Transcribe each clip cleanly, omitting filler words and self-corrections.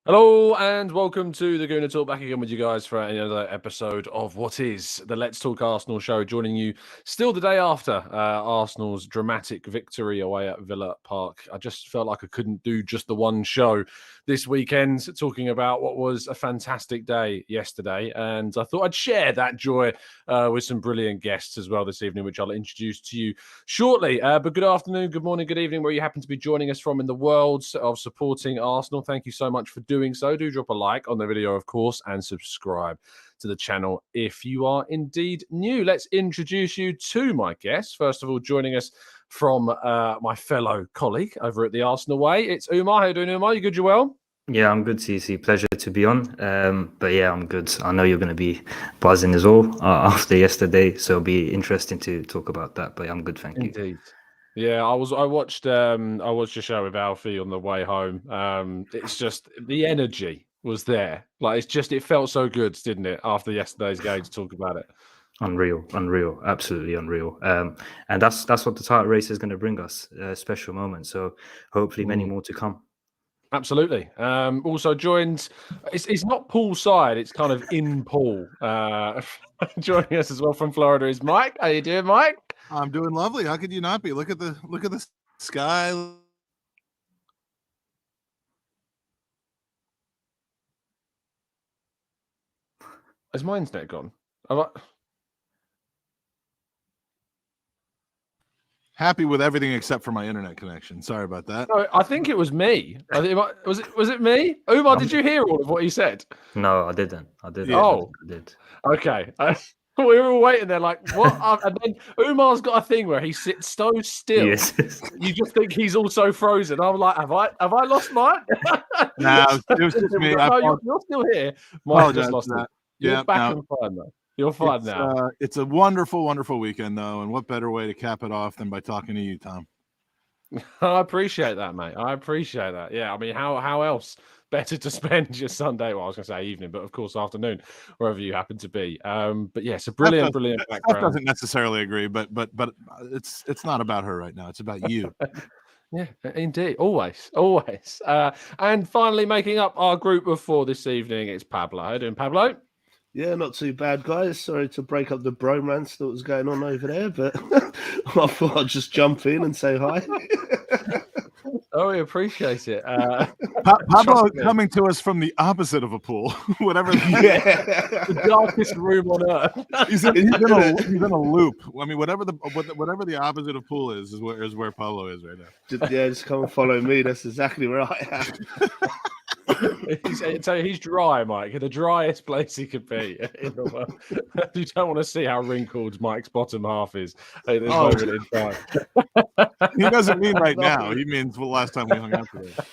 Hello and welcome to the Gooner Talk, back again with you guys for another episode of what is the Let's Talk Arsenal show, joining you still the day after Arsenal's dramatic victory away at Villa Park. I just felt like I couldn't do just the one show this weekend, talking about what was a fantastic day yesterday, and I thought I'd share that joy with some brilliant guests as well this evening, which I'll introduce to you shortly. But good afternoon, good morning, good evening, where you happen to be joining us from in the world of supporting Arsenal. Thank you so much for doing so. Do drop a like on the video, of course, and subscribe to the channel if you are indeed new. Let's introduce you to my guests. First of all, joining us from my fellow colleague over at the Arsenal Way, it's Umar. How you doing, Umar? You good? You well? Yeah, I'm good, CC. Pleasure to be on. But yeah, I'm good. I know you're going to be buzzing as well after yesterday, so it'll be interesting to talk about that. But I'm good, thank you. Indeed. Yeah, I watched your show with Alfie on the way home. It's just the energy was there. Like it felt so good, didn't it, after yesterday's game to talk about it. Unreal, absolutely unreal. And that's what the title race is going to bring us, a special moment. So hopefully many more to come. Absolutely. Also joined, it's not poolside, it's kind of in pool. Joining us as well from Florida is Mike. How you doing, Mike? I'm doing lovely. How could you not be? Look at the sky. Is my internet gone? Happy with everything except for my internet connection. Sorry about that. No, I think it was me. Was it me? Umar, did you hear all of what he said? No, I didn't. I did. Yeah. Oh, I did. Okay. We were all waiting there like, what? And then Umar's got a thing where he sits so still. Yes. You just think he's also frozen. I'm like, have I lost Mike? No, it was just me. No, you're still here. Mike just lost it. You're back and fine though. You're fine now. It's a wonderful, wonderful weekend though, and what better way to cap it off than by talking to you, Tom? I appreciate that, mate. I appreciate that. Yeah, I mean, how else better to spend your Sunday? Well, I was going to say evening, but of course afternoon, wherever you happen to be. But yes, a brilliant background. Steph doesn't necessarily agree, but it's not about her right now. It's about you. Yeah, indeed. Always. And finally, making up our group of four this evening, it's Pablo. How you doing, Pablo? Yeah, not too bad, guys. Sorry to break up the bromance that was going on over there, but I thought I'd just jump in and say hi. Oh, we appreciate it. Pablo coming to us from the opposite of a pool, whatever. The darkest room on earth. He's in a loop. I mean, whatever the opposite of pool is where Pablo is right now. Just come and follow me. That's exactly where I am. He's dry, Mike. The driest place he could be in the world. You don't want to see how wrinkled Mike's bottom half is at this moment in time. He doesn't mean right now. He means the last time we hung out together.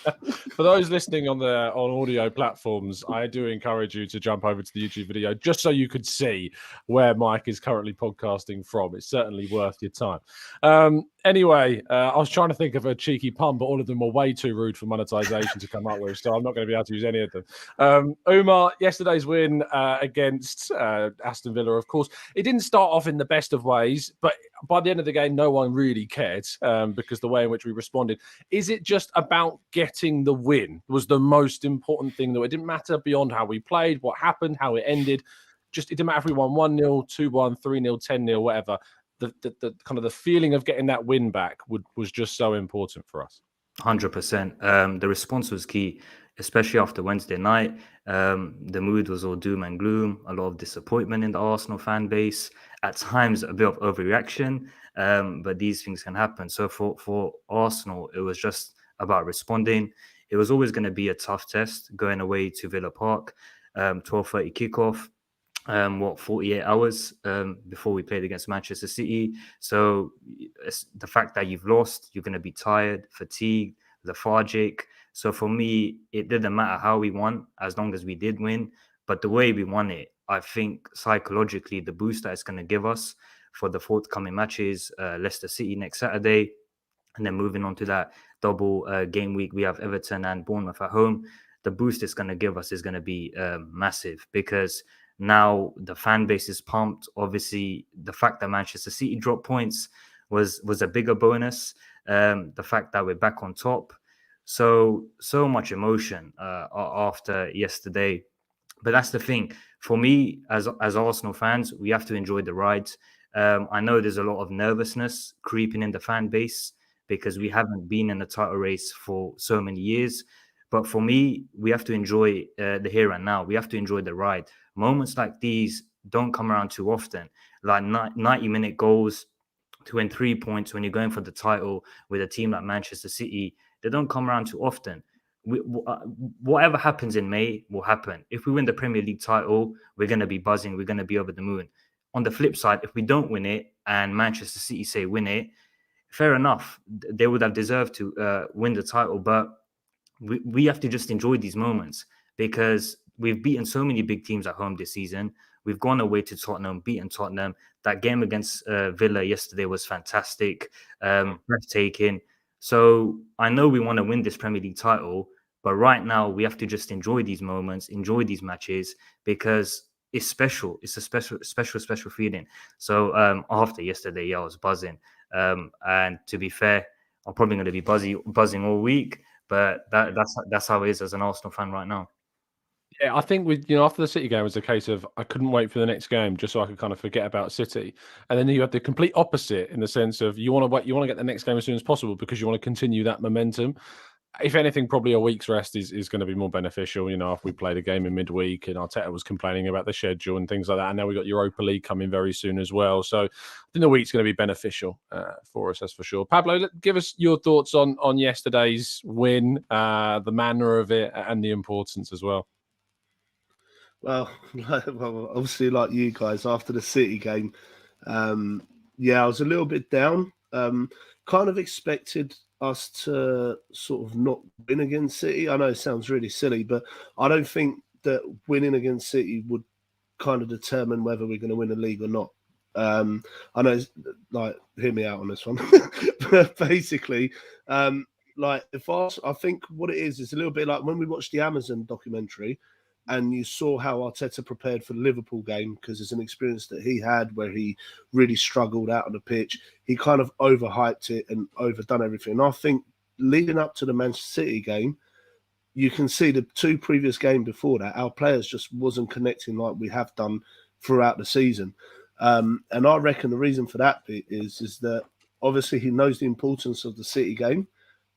For those listening on audio platforms, I do encourage you to jump over to the YouTube video just so you could see where Mike is currently podcasting from. It's certainly worth your time. Anyway, I was trying to think of a cheeky pun, but all of them were way too rude for monetization to come up with, so I'm not going to be able to use any of them. Umar, yesterday's win against Aston Villa, of course, it didn't start off in the best of ways, but by the end of the game, no one really cared because the way in which we responded. Is it just about getting the win was the most important thing, though? It didn't matter beyond how we played, what happened, how it ended. It didn't matter if we won 1-0, 2-1, 3-0, 10-0, whatever. The kind of the feeling of getting that win back was just so important for us. 100%. The response was key, especially after Wednesday night. The mood was all doom and gloom, a lot of disappointment in the Arsenal fan base, at times a bit of overreaction, but these things can happen. So for Arsenal, it was just about responding. It was always going to be a tough test going away to Villa Park, 12:30 kickoff. 48 hours before we played against Manchester City. So it's the fact that you've lost, you're going to be tired, fatigued, lethargic. So for me, it didn't matter how we won, as long as we did win. But the way we won it, I think psychologically, the boost that it's going to give us for the forthcoming matches, Leicester City next Saturday, and then moving on to that double game week, we have Everton and Bournemouth at home. The boost it's going to give us is going to be massive, because now the fan base is pumped. Obviously, the fact that Manchester City dropped points was a bigger bonus. The fact that we're back on top, So much emotion after yesterday. But that's the thing. For me, as Arsenal fans, we have to enjoy the ride. I know there's a lot of nervousness creeping in the fan base because we haven't been in a title race for so many years. But for me, we have to enjoy the here and now. We have to enjoy the ride. Moments like these don't come around too often. Like 90-minute goals to win 3 points when you're going for the title with a team like Manchester City, they don't come around too often. Whatever happens in May will happen. If we win the Premier League title, we're going to be buzzing. We're going to be over the moon. On the flip side, if we don't win it and Manchester City say win it, fair enough. They would have deserved to win the title. But we have to just enjoy these moments because we've beaten so many big teams at home this season. We've gone away to Tottenham, beaten Tottenham. That game against Villa yesterday was fantastic, breathtaking. So I know we want to win this Premier League title, but right now we have to just enjoy these moments, enjoy these matches because it's special. It's a special feeling. So after yesterday, yeah, I was buzzing. And to be fair, I'm probably going to be buzzing all week. But that's how it is as an Arsenal fan right now. Yeah, I think after the City game, it was a case of I couldn't wait for the next game just so I could kind of forget about City. And then you had the complete opposite in the sense of you want to get the next game as soon as possible because you want to continue that momentum. If anything, probably a week's rest is going to be more beneficial. If we played a game in midweek and Arteta was complaining about the schedule and things like that, and now we've got Europa League coming very soon as well. So I think the week's going to be beneficial for us, that's for sure. Pablo, give us your thoughts on yesterday's win, the manner of it, and the importance as well. Well, obviously, like you guys, after the City game, I was a little bit down. Kind of expected us to sort of not win against City. I know it sounds really silly, but I don't think that winning against City would kind of determine whether we're going to win the league or not. I know, like, hear me out on this one. But basically, I think what it is a little bit like when we watched the Amazon documentary. And you saw how Arteta prepared for the Liverpool game because it's an experience that he had where he really struggled out on the pitch. He kind of overhyped it and overdone everything. And I think leading up to the Manchester City game, you can see the two previous games before that, our players just wasn't connecting like we have done throughout the season. And I reckon the reason for that bit is that obviously he knows the importance of the City game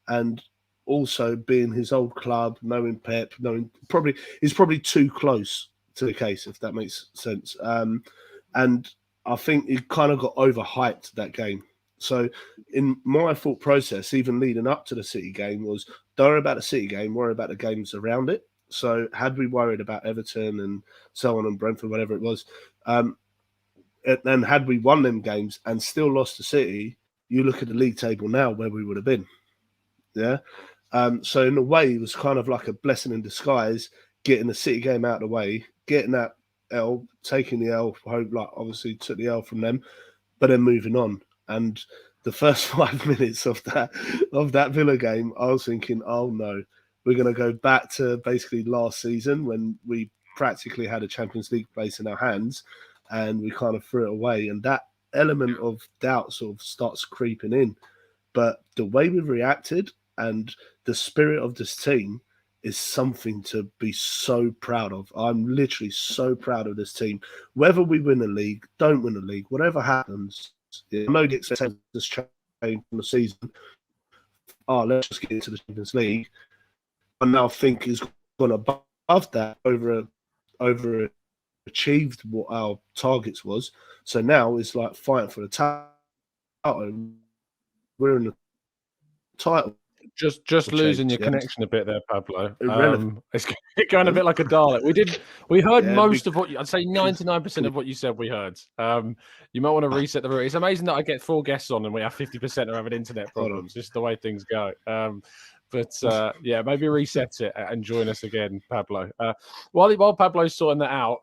and also being his old club, knowing Pep, he's probably too close to the case, if that makes sense. And I think he kind of got overhyped that game. So in my thought process, even leading up to the City game was don't worry about the City game, worry about the games around it. So had we worried about Everton and so on and Brentford, whatever it was, and had we won them games and still lost to City, you look at the league table now where we would have been. Yeah. So in a way, it was kind of like a blessing in disguise, getting the City game out of the way, getting that L, taking the L, obviously took the L from them, but then moving on. And the first 5 minutes of that Villa game, I was thinking, oh no, we're going to go back to basically last season when we practically had a Champions League place in our hands and we kind of threw it away. And that element of doubt sort of starts creeping in. But the way we reacted and the spirit of this team is something to be so proud of. I'm literally so proud of this team. Whether we win the league, don't win the league, whatever happens, I know the expectations change from the season. Let's just get into the Champions League. I now think is gone above that, over achieved what our targets was. So now it's like fighting for the title. We're in the title. Just losing your connection a bit there, Pablo. Irrelevant. It's going a bit like a Dalek. We heard most of what I'd say 99% of what you said we heard. You might want to reset the room. It's amazing that I get 4 guests on and we have 50% are having internet problems. Just the way things go. But maybe reset it and join us again, Pablo. While Pablo's sorting that out,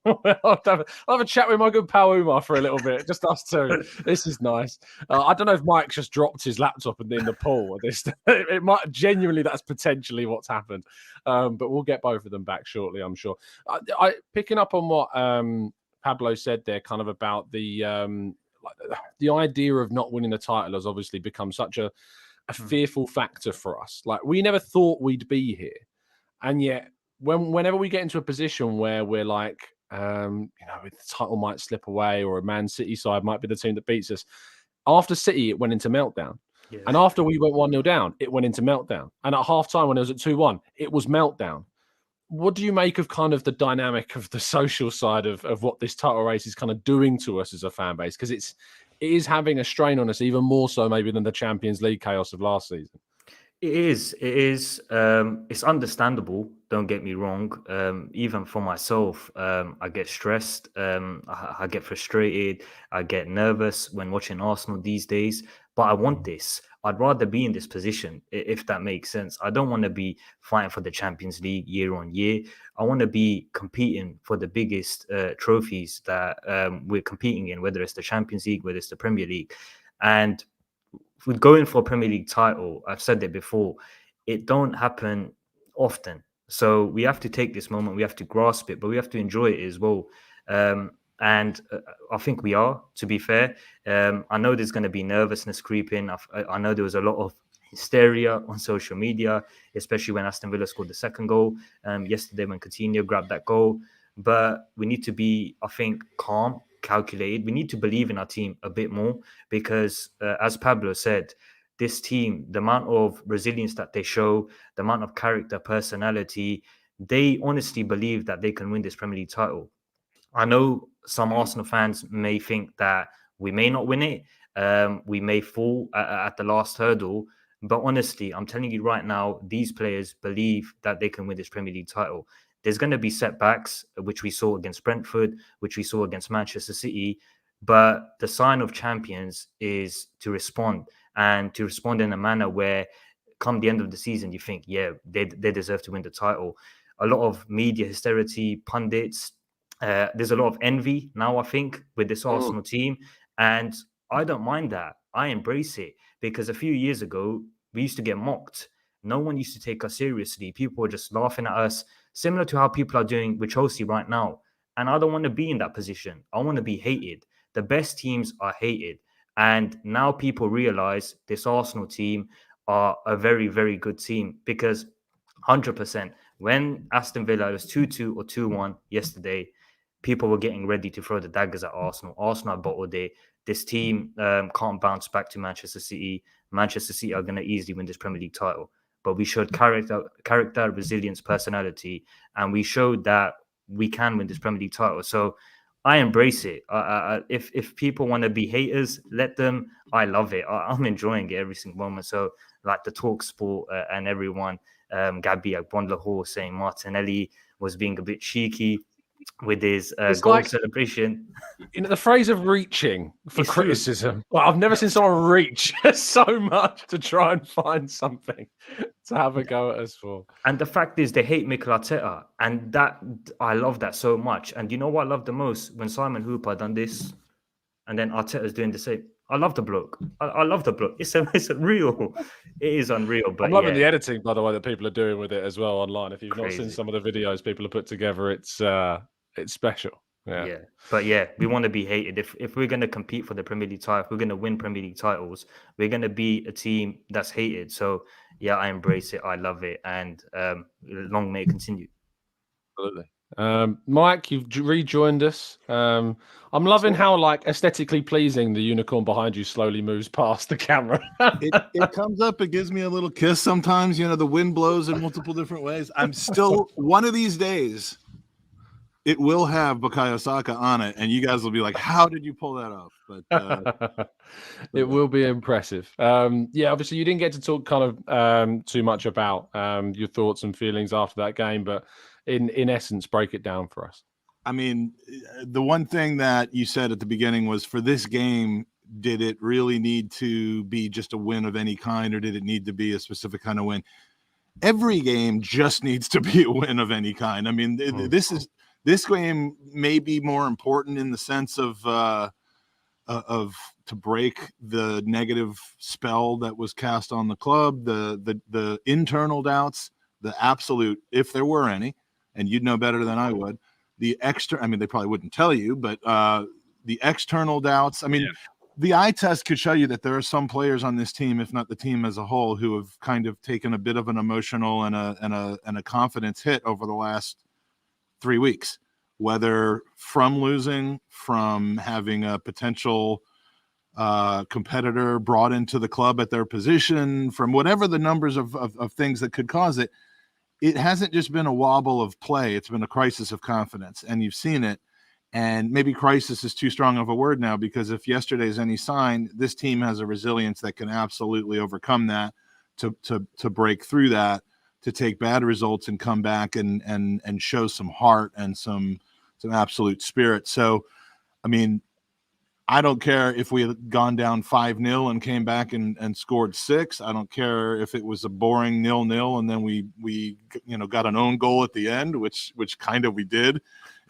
I'll have a chat with my good pal Umar for a little bit, just us two. This is nice. I don't know if Mike's just dropped his laptop in the pool. It might genuinely, that's potentially what's happened. But we'll get both of them back shortly, I'm sure. Picking up on what Pablo said there, kind of about the idea of not winning the title has obviously become such a a fearful factor for us. Like, we never thought we'd be here. And yet, whenever we get into a position where we're like, the title might slip away, or a Man City side might be the team that beats us. After City, it went into meltdown. Yeah. And after we went 1-0 down, it went into meltdown. And at half time, when it was at 2-1, it was meltdown. What do you make of kind of the dynamic of the social side of what this title race is kind of doing to us as a fan base? Because it is having a strain on us, even more so maybe than the Champions League chaos of last season. It is. It's understandable. Don't get me wrong. Even for myself, I get stressed. I get frustrated. I get nervous when watching Arsenal these days. But I want this. I'd rather be in this position, if that makes sense. I don't want to be fighting for the Champions League year on year. I want to be competing for the biggest trophies that we're competing in, whether it's the Champions League, whether it's the Premier League. And with going for a Premier League title, I've said it before, it don't happen often. So we have to take this moment, we have to grasp it, but we have to enjoy it as well. And I think we are, to be fair. I know there's going to be nervousness creeping. I know there was a lot of hysteria on social media, especially when Aston Villa scored the second goal yesterday when Coutinho grabbed that goal. But we need to be, I think, calm, calculated. We need to believe in our team a bit more because, as Pablo said, this team, the amount of resilience that they show, the amount of character, personality, they honestly believe that they can win this Premier League title. I know some Arsenal fans may think that we may not win it. We may fall at the last hurdle. But honestly, I'm telling you right now, these players believe that they can win this Premier League title. There's going to be setbacks, which we saw against Brentford, which we saw against Manchester City. But the sign of champions is to respond, and to respond in a manner where come the end of the season, you think, yeah, they deserve to win the title. A lot of media hysteria, pundits, there's a lot of envy now, I think, with this Arsenal team. And I don't mind that. I embrace it because a few years ago, we used to get mocked. No one used to take us seriously. People were just laughing at us, similar to how people are doing with Chelsea right now. And I don't want to be in that position. I want to be hated. The best teams are hated. And now people realize this Arsenal team are a very, very good team because 100%, when Aston Villa was 2-2 or 2-1 yesterday, people were getting ready to throw the daggers at Arsenal. Arsenal bottled it. This team can't bounce back to Manchester City. Manchester City are going to easily win this Premier League title. But we showed character, resilience, personality, and we showed that we can win this Premier League title. So I embrace it. If people want to be haters, let them. I love it. I'm enjoying it every single moment. So like the Talk Sport and everyone, Gabby Agbonlahor saying Martinelli was being a bit cheeky with his goal celebration. The phrase of reaching for It's criticism. Well, I've never seen someone reach so much to try and find something to have a go at us for. And the fact is, they hate Mikel Arteta, and that I love that so much. And you know what I love the most? When Simon Hooper done this, and then Arteta's doing the same. I love the bloke. I love the bloke. It's unreal. It is unreal. But I'm loving the editing, by the way, that people are doing with it as well online. If you've not seen some of the videos people have put together, it's special. Yeah. But yeah, we want to be hated. If we're going to compete for the Premier League title, if we're going to win Premier League titles, we're going to be a team that's hated. So yeah, I embrace it. I love it, and long may it continue. Absolutely. Mike, you've rejoined us. I'm loving how aesthetically pleasing the unicorn behind you slowly moves past the camera. it comes up, it gives me a little kiss sometimes. The wind blows in multiple different ways. I'm still one of these days. It will have Bukayo Saka on it, and you guys will be like, "How did you pull that off?" But it will be impressive. Obviously, you didn't get to talk kind of too much about your thoughts and feelings after that game, but in essence, break it down for us. I mean, the one thing that you said at the beginning was, for this game, did it really need to be just a win of any kind, or did it need to be a specific kind of win? Every game just needs to be a win of any kind. I mean, this game may be more important in the sense of to break the negative spell that was cast on the club, the internal doubts, the absolute, if there were any, and you'd know better than I would, the extra. I mean, they probably wouldn't tell you, but the external doubts. I mean, the eye test could show you that there are some players on this team, if not the team as a whole, who have kind of taken a bit of an emotional and a confidence hit over the last 3 weeks, whether from losing, from having a potential competitor brought into the club at their position, from whatever the numbers of things that could cause it. It hasn't just been a wobble of play. It's been a crisis of confidence, and you've seen it. And maybe crisis is too strong of a word now, because if yesterday's any sign, this team has a resilience that can absolutely overcome that, to break through that, to take bad results and come back and show some heart and some absolute spirit. So, I mean, I don't care if we had gone down 5-0 and came back and scored 6. I don't care if it was a boring 0-0 and then we got an own goal at the end, which kind of we did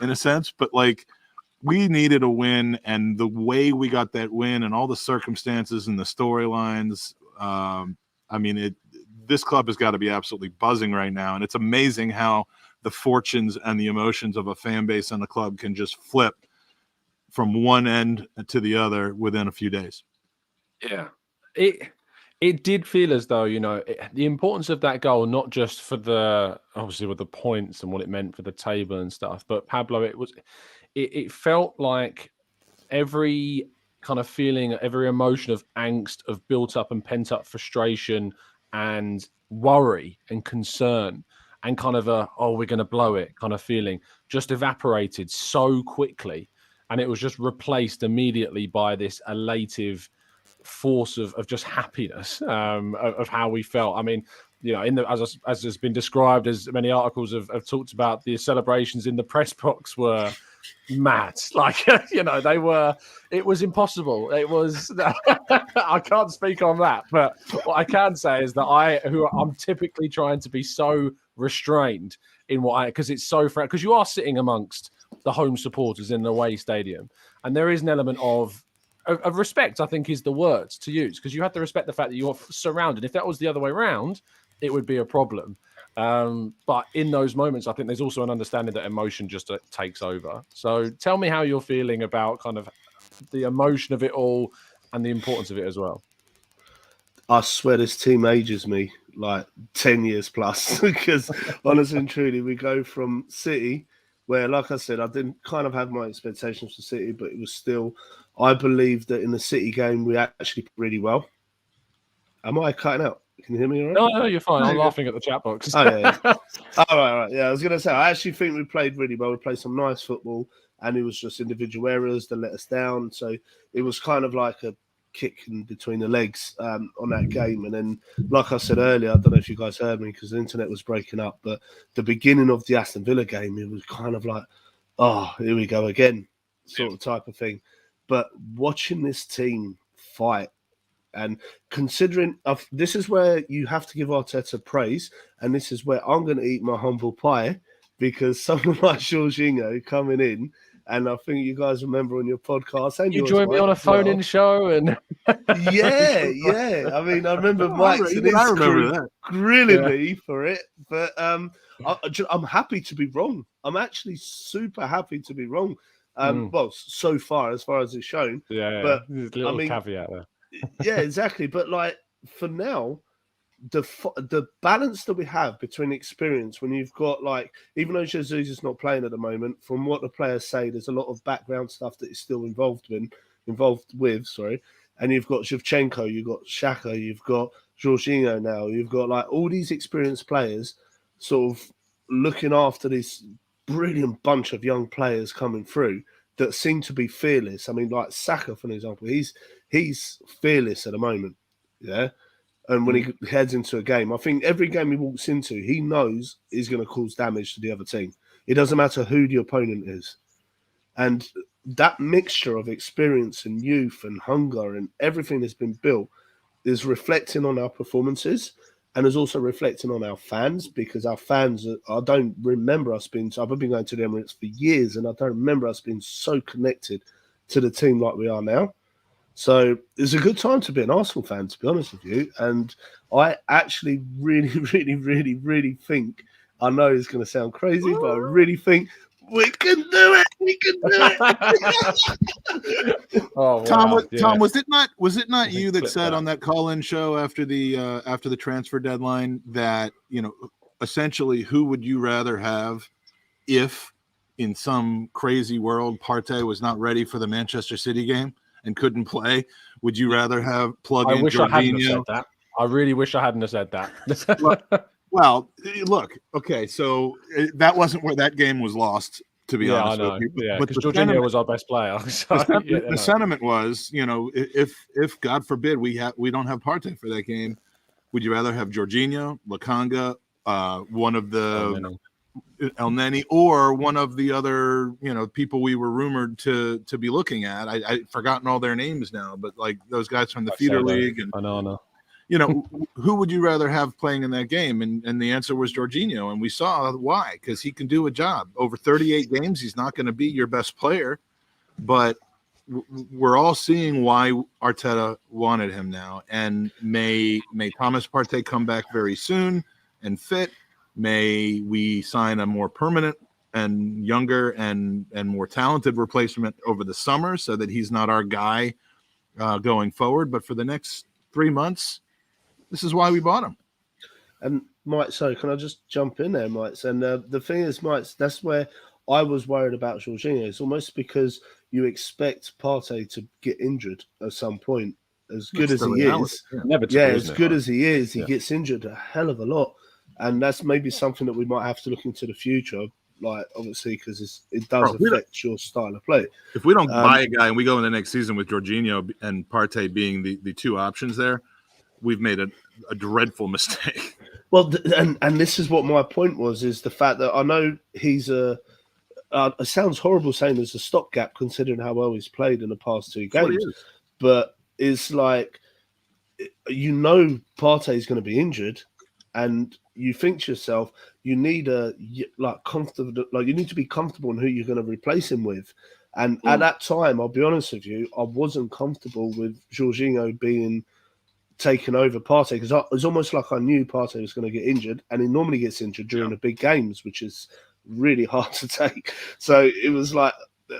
in a sense. But like, we needed a win, and the way we got that win and all the circumstances and the storylines, I mean, this club has got to be absolutely buzzing right now. And it's amazing how the fortunes and the emotions of a fan base and a club can just flip from one end to the other within a few days. Yeah, it did feel as though, the importance of that goal, not just for obviously with the points and what it meant for the table and stuff, but Pablo, it felt like every kind of feeling, every emotion of angst, of built up and pent up frustration and worry and concern and kind of we're going to blow it kind of feeling just evaporated so quickly. And it was just replaced immediately by this elative force of just happiness, of how we felt. I mean, as has been described, as many articles have talked about, the celebrations in the press box were mad. Like, it was impossible. It was, I can't speak on that, but what I can say is that I'm typically trying to be so restrained in because it's so because you are sitting amongst the home supporters in the away stadium, and there is an element of respect, I think, is the word to use, because you have to respect the fact that you're surrounded. If that was the other way around, it would be a problem. But in those moments, I think there's also an understanding that emotion just takes over. So tell me how you're feeling about kind of the emotion of it all and the importance of it as well. I swear this team ages me like 10 years plus, because honestly and truly, we go from City, where, like I said, I didn't kind of have my expectations for City, but it was still, I believe that in the City game, we actually played really well. Am I cutting out? Can you hear me all right? No, you're fine. I'm laughing at the chat box. Oh, yeah. All right. Yeah, I was going to say, I actually think we played really well. We played some nice football, and it was just individual errors that let us down. So it was kind of like a kick in between the legs on that game. And then, like I said earlier, I don't know if you guys heard me because the internet was breaking up, but the beginning of the Aston Villa game, it was kind of like, oh, here we go again, sort of type of thing. But watching this team fight, and considering this is where you have to give Arteta praise, and this is where I'm going to eat my humble pie, because someone like Jorginho coming in, and I think you guys remember on your podcast, and you joined me on a phone-in show, and yeah. I mean, I remember Mike's and his crew grilling me for it, but I'm happy to be wrong. I'm actually super happy to be wrong. Well, so far as it's shown. Yeah. But there's a little caveat there. Yeah, exactly. But like for now, the balance that we have between experience, when you've got, like, even though Jesus is not playing at the moment, from what the players say, there's a lot of background stuff that is still involved with. And you've got Shevchenko, you've got Xhaka, you've got Jorginho now, you've got like all these experienced players sort of looking after this brilliant bunch of young players coming through that seem to be fearless. I mean, like Saka, for example, he's fearless at the moment, yeah. And when he heads into a game, I think every game he walks into, he knows he's going to cause damage to the other team. It doesn't matter who the opponent is. And that mixture of experience and youth and hunger and everything that's been built is reflecting on our performances, and is also reflecting on our fans, because our fans, I don't remember us being, I've been going to the Emirates for years, and I don't remember us being so connected to the team like we are now. So it's a good time to be an Arsenal fan, to be honest with you. And I actually really, really, really, really think, I know it's going to sound crazy, but I really think we can do We can do it. Oh, Tom, wow. Tom, was it not you that Clip said that. on that call-in show after the transfer deadline that, essentially who would you rather have if in some crazy world Partey was not ready for the Manchester City game and couldn't play? Would you rather have plug I in wish I hadn't have said Jorginho? that. I really wish I hadn't have said that. Well, look, okay, so that wasn't where that game was lost, to be Yeah, I honest with know. you. Yeah, But because the Jorginho sentiment, was our best player. So, the sentiment was, if God forbid we don't have Partey for that game, would you rather have Jorginho, Lakanga, one of the El Neni, or one of the other, people we were rumored to be looking at? I've forgotten all their names now, but like those guys from the feeder league, and I know. who would you rather have playing in that game? And the answer was Jorginho, and we saw why, because he can do a job. Over 38 games, he's not going to be your best player, but we're all seeing why Arteta wanted him now. And may Thomas Partey come back very soon and fit. May we sign a more permanent and younger and more talented replacement over the summer so that he's not our guy going forward. But for the next 3 months, this is why we bought him. And Mike, so can I just jump in there, Mike? And the thing is, Mike, that's where I was worried about Jorginho. It's almost because you expect Partey to get injured at some point. As good as he is, as good as he is, he gets injured a hell of a lot. And that's maybe something that we might have to look into the future, like obviously because it does affect your style of play. If we don't buy a guy and we go in the next season with Jorginho and Partey being the two options there, we've made a dreadful mistake. Well, and this is what my point was, is the fact that I know he's it sounds horrible saying there's a stopgap considering how well he's played in the past 2 games, but it's like, Partey's going to be injured, and you think to yourself, you need comfortable, you need to be comfortable in who you're going to replace him with. And at that time, I'll be honest with you, I wasn't comfortable with Jorginho being taken over Partey, because it was almost like I knew Partey was going to get injured, and he normally gets injured during the big games, which is really hard to take. So it was like,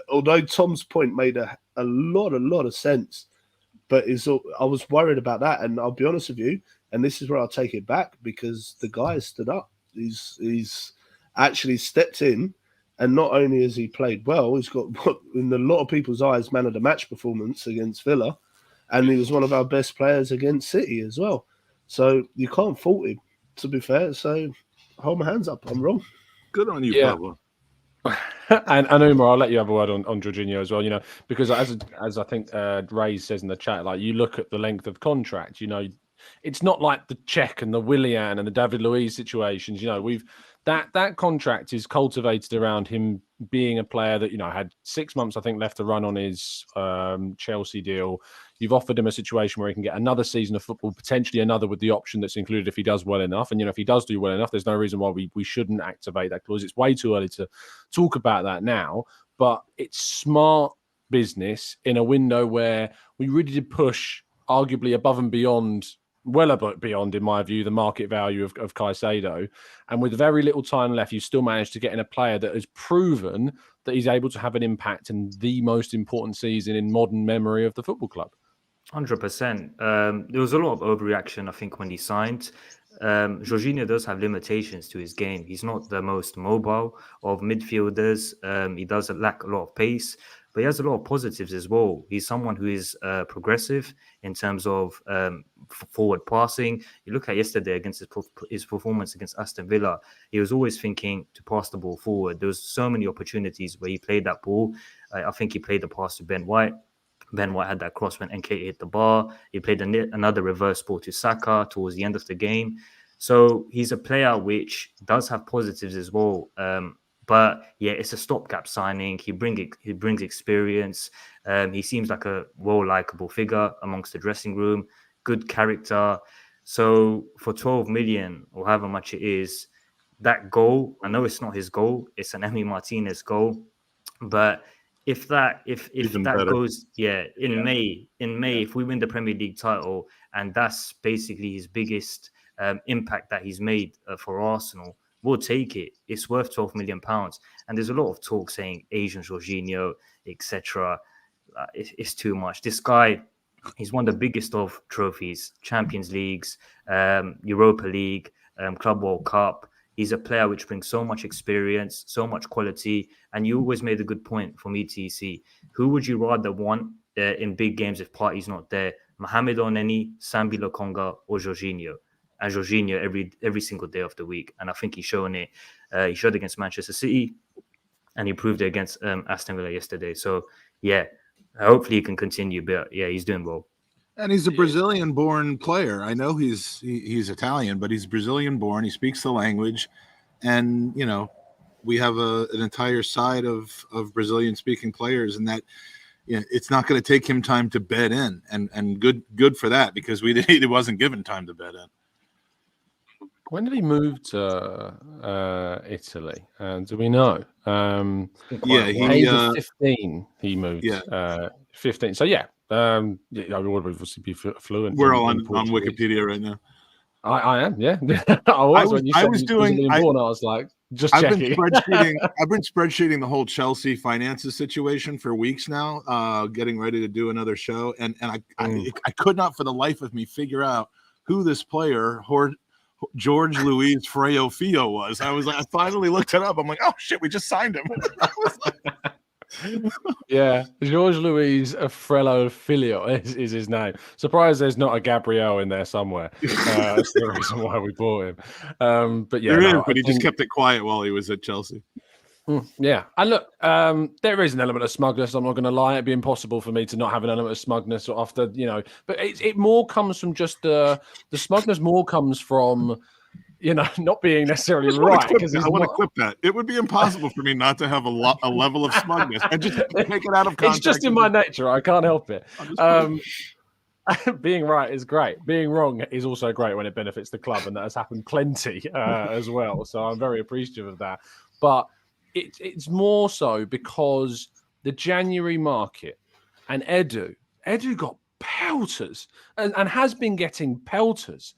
although Tom's point made a lot of sense, but I was worried about that. And I'll be honest with you, and this is where I'll take it back, because the guy has stood up. He's actually stepped in, and not only has he played well, he's got, in a lot of people's eyes, man of the match performance against Villa, and he was one of our best players against City as well. So you can't fault him, to be fair. So hold my hands up. I'm wrong. Good on you, Pablo. And Umar, I'll let you have a word on Jorginho as well, because as I think Ray says in the chat, like, you look at the length of contract, it's not like the Czech and the Willian and the David Luiz situations. That contract is cultivated around him being a player that, had 6 months, I think, left to run on his Chelsea deal. You've offered him a situation where he can get another season of football, potentially another with the option that's included if he does well enough. And, if he does do well enough, there's no reason why we shouldn't activate that clause. It's way too early to talk about that now, but it's smart business in a window where we really did push arguably above and beyond, in my view, the market value of Caicedo. And with very little time left, you still managed to get in a player that has proven that he's able to have an impact in the most important season in modern memory of the football club. 100%. There was a lot of overreaction, I think, when he signed. Jorginho does have limitations to his game. He's not the most mobile of midfielders. He does lack a lot of pace, but he has a lot of positives as well. He's someone who is progressive in terms of forward passing. You look at yesterday against his performance against Aston Villa, he was always thinking to pass the ball forward. There was so many opportunities where he played that ball. I think he played the pass to Ben White. Ben White had that cross when NK hit the bar. He played another reverse ball to Saka towards the end of the game. So he's a player which does have positives as well. But yeah, it's a stopgap signing. He brings experience. He seems like a well-likable figure amongst the dressing room. Good character. So for 12 million or however much it is, that goal, I know it's not his goal. It's an Emiliano Martinez goal. But if that goes, in May, if we win the Premier League title, and that's basically his biggest impact that he's made for Arsenal, we'll take it. It's worth £12 million. And there's a lot of talk saying Asian Jorginho, etc. It's too much. This guy, he's won the biggest of trophies, Champions Leagues, Europa League, Club World Cup. He's a player which brings so much experience, so much quality. And you always made a good point from ETC. Who would you rather want in big games if Partey's not there? Mohamed Oneni, Sambi Lokonga, or Jorginho? And Jorginho every single day of the week. And I think he's shown it. He showed against Manchester City, and he proved it against Aston Villa yesterday. So, yeah, hopefully he can continue. But, yeah, he's doing well. And he's a Brazilian-born player. I know he's Italian, but he's Brazilian-born. He speaks the language, and we have an entire side of Brazilian-speaking players, and that it's not going to take him time to bed in, and good for that, because he wasn't given time to bed in. When did he move to Italy? Do we know? Age of 15. He moved. 15. So yeah. I would obviously be fluent. We're all on Wikipedia right now. I am, yeah. I was like, just checking. I've been spreadsheeting the whole Chelsea finances situation for weeks now, getting ready to do another show, and I could not for the life of me figure out who this player George Luis Freo Fio was. I finally looked it up. I'm like, oh shit, we just signed him. Yeah, Jorge Luis Frello Filio is his name. Surprised there's not a Gabriel in there somewhere. That's the reason why we bought him. But yeah, but he just kept it quiet while he was at Chelsea. Yeah, and look, there is an element of smugness. I'm not going to lie; it'd be impossible for me to not have an element of smugness after, But it more comes from just the smugness. More comes from not being necessarily right. Because I want to clip that. It would be impossible for me not to have a level of smugness and just take it out of context. It's just in my nature. I can't help it. Being right is great. Being wrong is also great when it benefits the club, and that has happened plenty as well. So I'm very appreciative of that. But it's more so because the January market and Edu got pelters and has been getting pelters.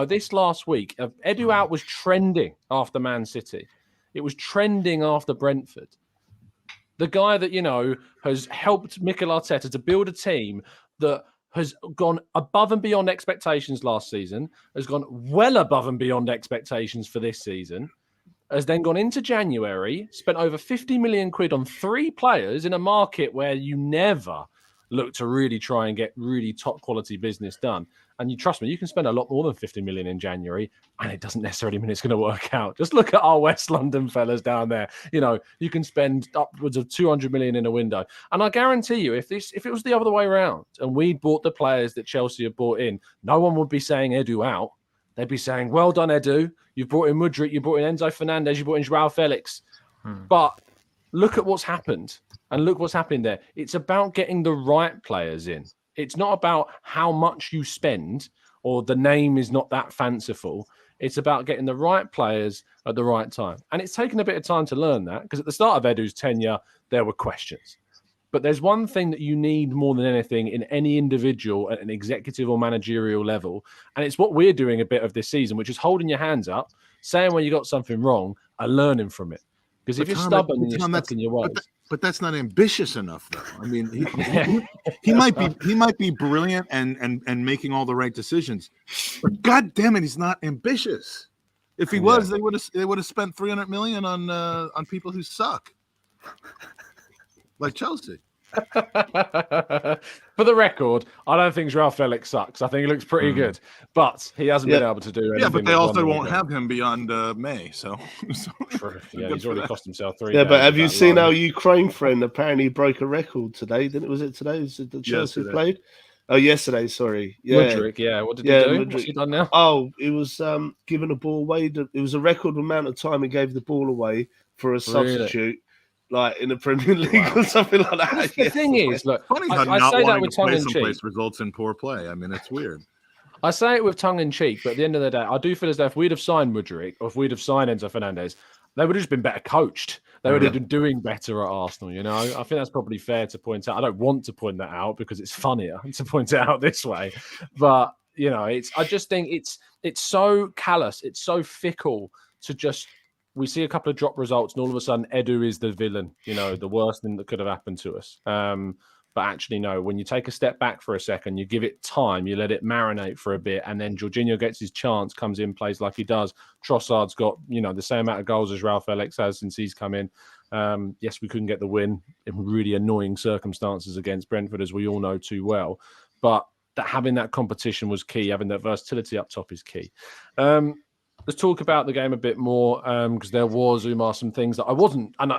This last week, Edu out was trending after Man City. It was trending after Brentford. The guy that, has helped Mikel Arteta to build a team that has gone above and beyond expectations last season, has gone well above and beyond expectations for this season, has then gone into January, spent over 50 million quid on 3 players in a market where you never look to really try and get really top quality business done. And you trust me, you can spend a lot more than 50 million in January, and it doesn't necessarily mean it's going to work out. Just look at our West London fellas down there. You can spend upwards of 200 million in a window. And I guarantee you, if it was the other way around and we'd bought the players that Chelsea have bought in, no one would be saying Edu out. They'd be saying, well done, Edu. You brought in Mudryk, you brought in Enzo Fernandez, you brought in Joao Felix. But look at what's happened. And look what's happening there. It's about getting the right players in. It's not about how much you spend, or the name is not that fanciful. It's about getting the right players at the right time. And it's taken a bit of time to learn that, because at the start of Edu's tenure, there were questions. But there's one thing that you need more than anything in any individual at an executive or managerial level. And it's what we're doing a bit of this season, which is holding your hands up, saying when you got something wrong and learning from it. Because if you're stubborn and you're stuck in your ways. But that's not ambitious enough, though. I mean, he might be brilliant and making all the right decisions, but God damn it, he's not ambitious. If he was, they would have spent 300 million on people who suck, like Chelsea. For the record, I don't think Joao Felix sucks. I think he looks pretty good, but he hasn't been able to do anything. Yeah, but they also won't have him beyond May. So true. Yeah, he's already cost himself 3. Yeah, but have you seen our Ukraine friend? Apparently, broke a record today. Was it today? Was it the Chelsea played? Oh, yesterday. Sorry. Yeah. Mudryk, yeah. What did he do? What's he done now? Oh, it was giving a ball away. It was a record amount of time he gave the ball away for a substitute. Like in the Premier League or something like that. The thing is, look, funny how I say that with tongue in cheek. Results in poor play. I mean, it's weird. I say it with tongue in cheek, but at the end of the day, I do feel as though if we'd have signed Mudryk or if we'd have signed Enzo Fernandez, they would have just been better coached. They would have been doing better at Arsenal. I think that's probably fair to point out. I don't want to point that out because it's funnier to point it out this way, but I just think it's so callous, it's so fickle to just we see a couple of drop results, and all of a sudden, Edu is the villain. The worst thing that could have happened to us. But actually, no. When you take a step back for a second, you give it time, you let it marinate for a bit, and then Jorginho gets his chance, comes in, plays like he does. Trossard's got the same amount of goals as Ralph Felix has since he's come in. Yes, we couldn't get the win in really annoying circumstances against Brentford, as we all know too well. But having that competition was key. Having that versatility up top is key. Let's talk about the game a bit more, because there was, Umar, some things that I wasn't, and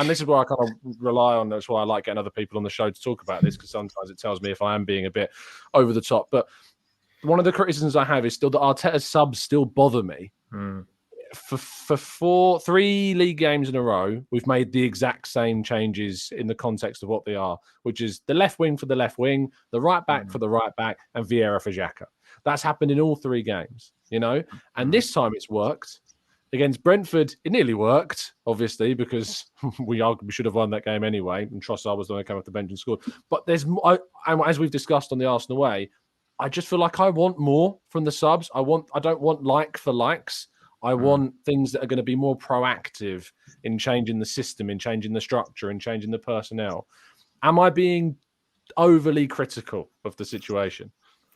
this is where I kind of rely on. That's why I like getting other people on the show to talk about this, because sometimes it tells me if I am being a bit over the top. But one of the criticisms I have is still that Arteta's subs still bother me. For 3 league games in a row, we've made the exact same changes in the context of what they are, which is the left wing for the left wing, the right back for the right back, and Vieira for Xhaka. That's happened in all 3 games, and this time it's worked. Against Brentford, it nearly worked, obviously, because we should have won that game anyway, and Trossard was the one who came off the bench and scored. But as we've discussed on the Arsenal way, I just feel like I want more from the subs. I don't want like for likes. I want things that are going to be more proactive in changing the system, in changing the structure, in changing the personnel. Am I being overly critical of the situation?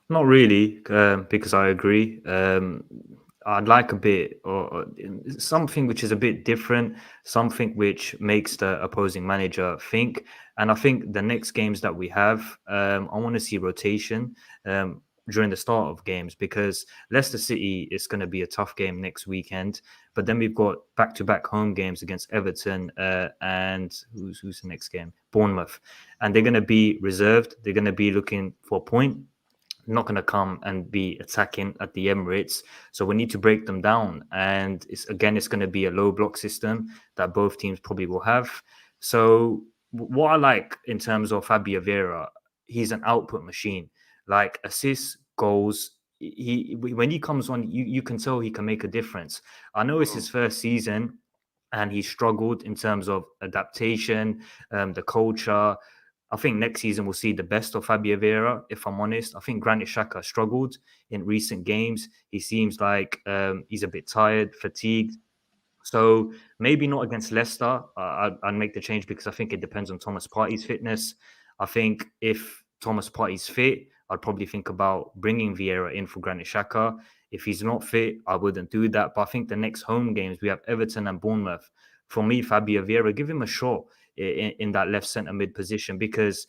Not really, because I agree. I'd like a bit or something which is a bit different, something which makes the opposing manager think. And I think the next games that we have, I want to see rotation during the start of games, because Leicester City is going to be a tough game next weekend. But then we've got back-to-back home games against Everton and who's the next game? Bournemouth. And they're going to be reserved. They're going to be looking for a point. Not going to come and be attacking at the Emirates. So we need to break them down. And it's going to be a low block system that both teams probably will have. So what I like in terms of Fabio Vieira, he's an output machine. Like assists, goals. When he comes on, you can tell he can make a difference. I know it's his first season and he struggled in terms of adaptation, the culture. I think next season we'll see the best of Fabio Vieira, if I'm honest. I think Granit Xhaka struggled in recent games. He seems like he's a bit tired, fatigued. So maybe not against Leicester. I'd make the change because I think it depends on Thomas Partey's fitness. I think if Thomas Partey's fit, I'd probably think about bringing Vieira in for Granit Xhaka. If he's not fit, I wouldn't do that. But I think the next home games, we have Everton and Bournemouth. For me, Fabio Vieira, give him a shot in that left centre mid position, because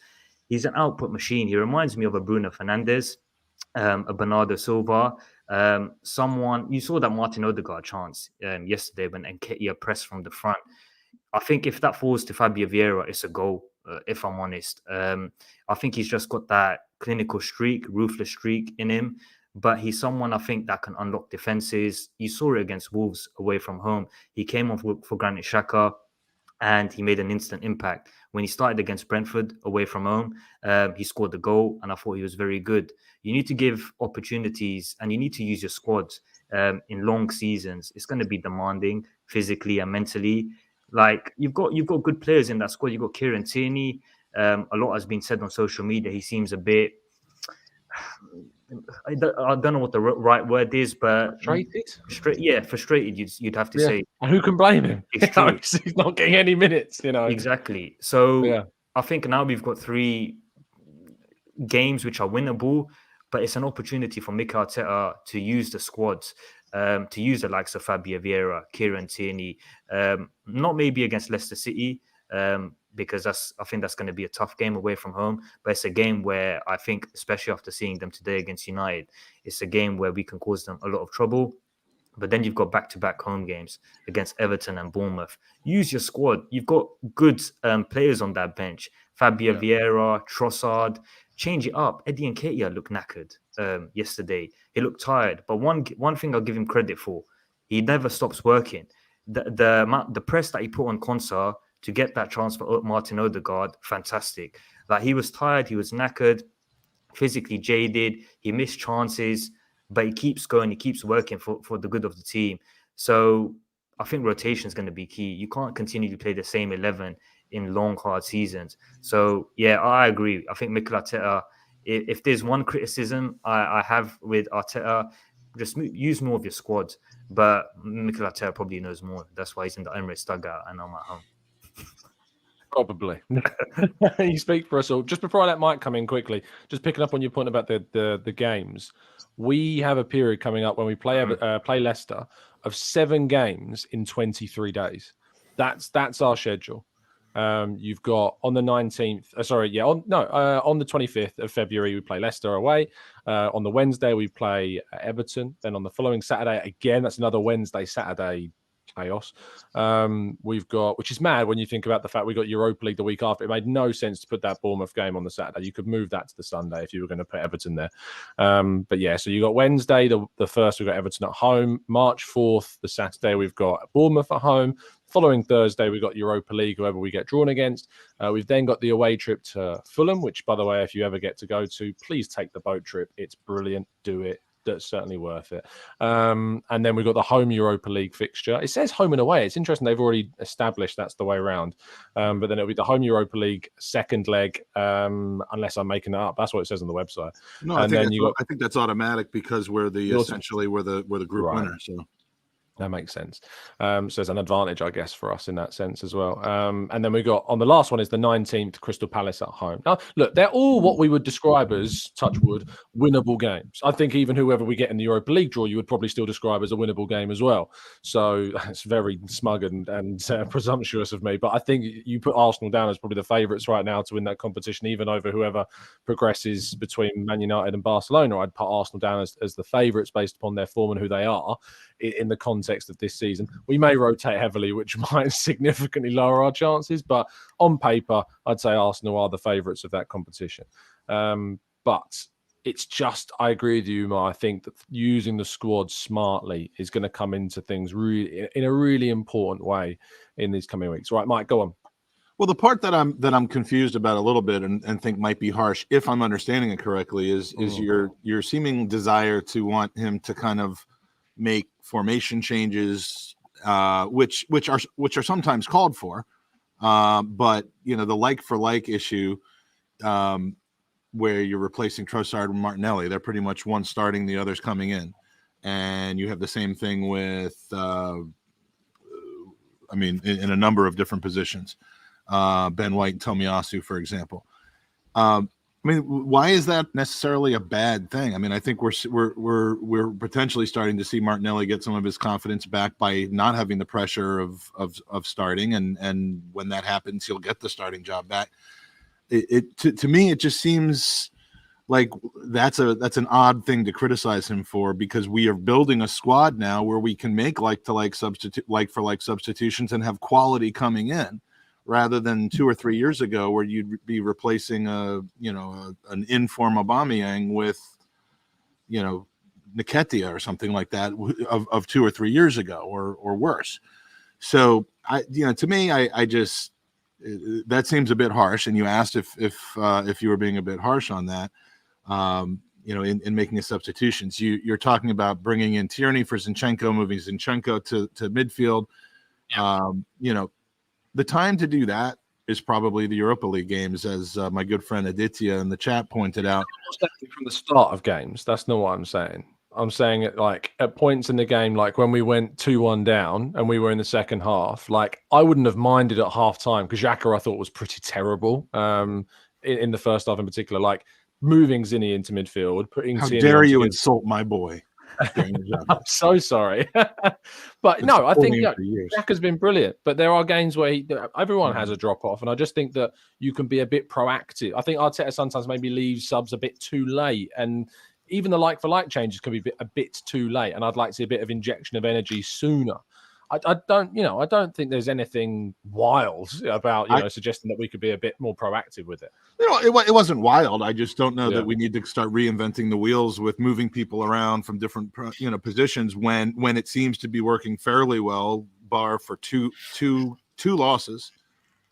he's an output machine. He reminds me of a Bruno Fernandes, a Bernardo Silva, someone. You saw that Martin Odegaard chance yesterday when Nketiah pressed from the front. I think if that falls to Fabio Vieira, it's a goal, if I'm honest. I think he's just got that clinical streak, ruthless streak in him. But he's someone I think that can unlock defenses. You saw it against Wolves away from home. He came off for Granit Xhaka and he made an instant impact. When he started against Brentford away from home, he scored the goal and I thought he was very good. You need to give opportunities and you need to use your squad in long seasons. It's going to be demanding physically and mentally. Like you've got good players in that squad. You've got Kieran Tierney. A lot has been said on social media. He seems a bit... I don't know what the right word is, but frustrated. Frustrated. You'd have to say. And who can blame him? It's He's not getting any minutes. Exactly. So I think now we've got 3 games which are winnable, but it's an opportunity for Mikel Arteta to use the squads, to use the likes of Fabio Vieira, Kieran Tierney, not maybe against Leicester City. Because I think that's going to be a tough game away from home. But it's a game where I think, especially after seeing them today against United, it's a game where we can cause them a lot of trouble. But then you've got back-to-back home games against Everton and Bournemouth. Use your squad. You've got good players on that bench. Fabio Vieira, Trossard. Change it up. Eddie Nketiah looked knackered yesterday. He looked tired. But one thing I'll give him credit for, he never stops working. The press that he put on Konsa to get that chance for Martin Odegaard, fantastic. Like he was tired, he was knackered, physically jaded, he missed chances, but he keeps going, he keeps working for the good of the team. So I think rotation is going to be key. You can't continue to play the same 11 in long, hard seasons. So yeah, I agree. I think Mikel Arteta, if there's one criticism I have with Arteta, just use more of your squad. But Mikel Arteta probably knows more. That's why he's in the Emirates dugout and I'm at home. Probably. You speak for us all. Just before I let Mike come in quickly, just picking up on your point about the games, we have a period coming up when we play Leicester of 7 games in 23 days. That's our schedule. You've got on the 19th, on the 25th of February, we play Leicester away. On the Wednesday, we play Everton. Then on the following Saturday, again, that's another Saturday chaos. We've got, which is mad when you think about the fact we got Europa League the week after. It made no sense to put that Bournemouth game on the Saturday. You could move that to the Sunday if you were going to put Everton there. But yeah, so you got Wednesday, the first, we've got Everton at home. March 4th, the Saturday, we've got Bournemouth at home. Following Thursday, we've got Europa League, whoever we get drawn against. We've then got the away trip to Fulham, which, by the way, if you ever get to go to, please take the boat trip. It's brilliant. Do it. That's certainly worth it. And then we've got the home Europa League fixture. It says home and away. It's interesting. They've already established that's the way around. But then it'll be the home Europa League second leg, unless I'm making it up. That's what it says on the website. No, and I think that's automatic because we're the group winner. So that makes sense. So there's an advantage, I guess, for us in that sense as well. And then we got on the last one is the 19th, Crystal Palace at home. Now, look, they're all what we would describe as, touch wood, winnable games. I think even whoever we get in the Europa League draw, you would probably still describe as a winnable game as well. So it's very smug and presumptuous of me. But I think you put Arsenal down as probably the favourites right now to win that competition, even over whoever progresses between Man United and Barcelona. I'd put Arsenal down as the favourites based upon their form and who they are in the context of this season. We may rotate heavily, which might significantly lower our chances, but on paper, I'd say Arsenal are the favourites of that competition. But it's just, I agree with you, Mar. I think that using the squad smartly is going to come into things really in a really important way in these coming weeks. Right, Mike, go on. Well, the part that I'm confused about a little bit and think might be harsh, if I'm understanding it correctly, is your seeming desire to want him to kind of make formation changes, which are sometimes called for, but the like for like issue, where you're replacing Trossard and Martinelli, they're pretty much one starting, the other's coming in, and you have the same thing with, in a number of different positions, Ben White and Tomiyasu, for example. Why is that necessarily a bad thing? I think we're potentially starting to see Martinelli get some of his confidence back by not having the pressure of starting, and when that happens, he'll get the starting job back. To me, it just seems like that's an odd thing to criticize him for, because we are building a squad now where we can make like for like substitutions and have quality coming in, rather than 2 or 3 years ago where you'd be replacing an in-form Aubameyang with, Nketiah or something like that of 2 or 3 years ago or worse. So to me, I just, that seems a bit harsh. And you asked if you were being a bit harsh on that, in making the substitutions. You're talking about bringing in Tierney for Zinchenko, moving Zinchenko to midfield. Yeah. The time to do that is probably the Europa League games, as my good friend Aditya in the chat pointed out. From the start of games, that's not what I'm saying. I'm saying it like at points in the game, like when we went 2-1 down and we were in the second half, like I wouldn't have minded at half time, because Xhaka I thought was pretty terrible in the first half in particular, like moving Zinni into midfield, putting How Tierney dare you insult my boy. I'm so sorry. But no, I think Xhaka's been brilliant. But there are games where everyone has a drop off. And I just think that you can be a bit proactive. I think Arteta sometimes maybe leaves subs a bit too late. And even the like for like changes can be a bit too late. And I'd like to see a bit of injection of energy sooner. I don't think there's anything wild about suggesting that we could be a bit more proactive with it. It wasn't wild. I just don't know that we need to start reinventing the wheels with moving people around from different positions when it seems to be working fairly well, bar for two losses.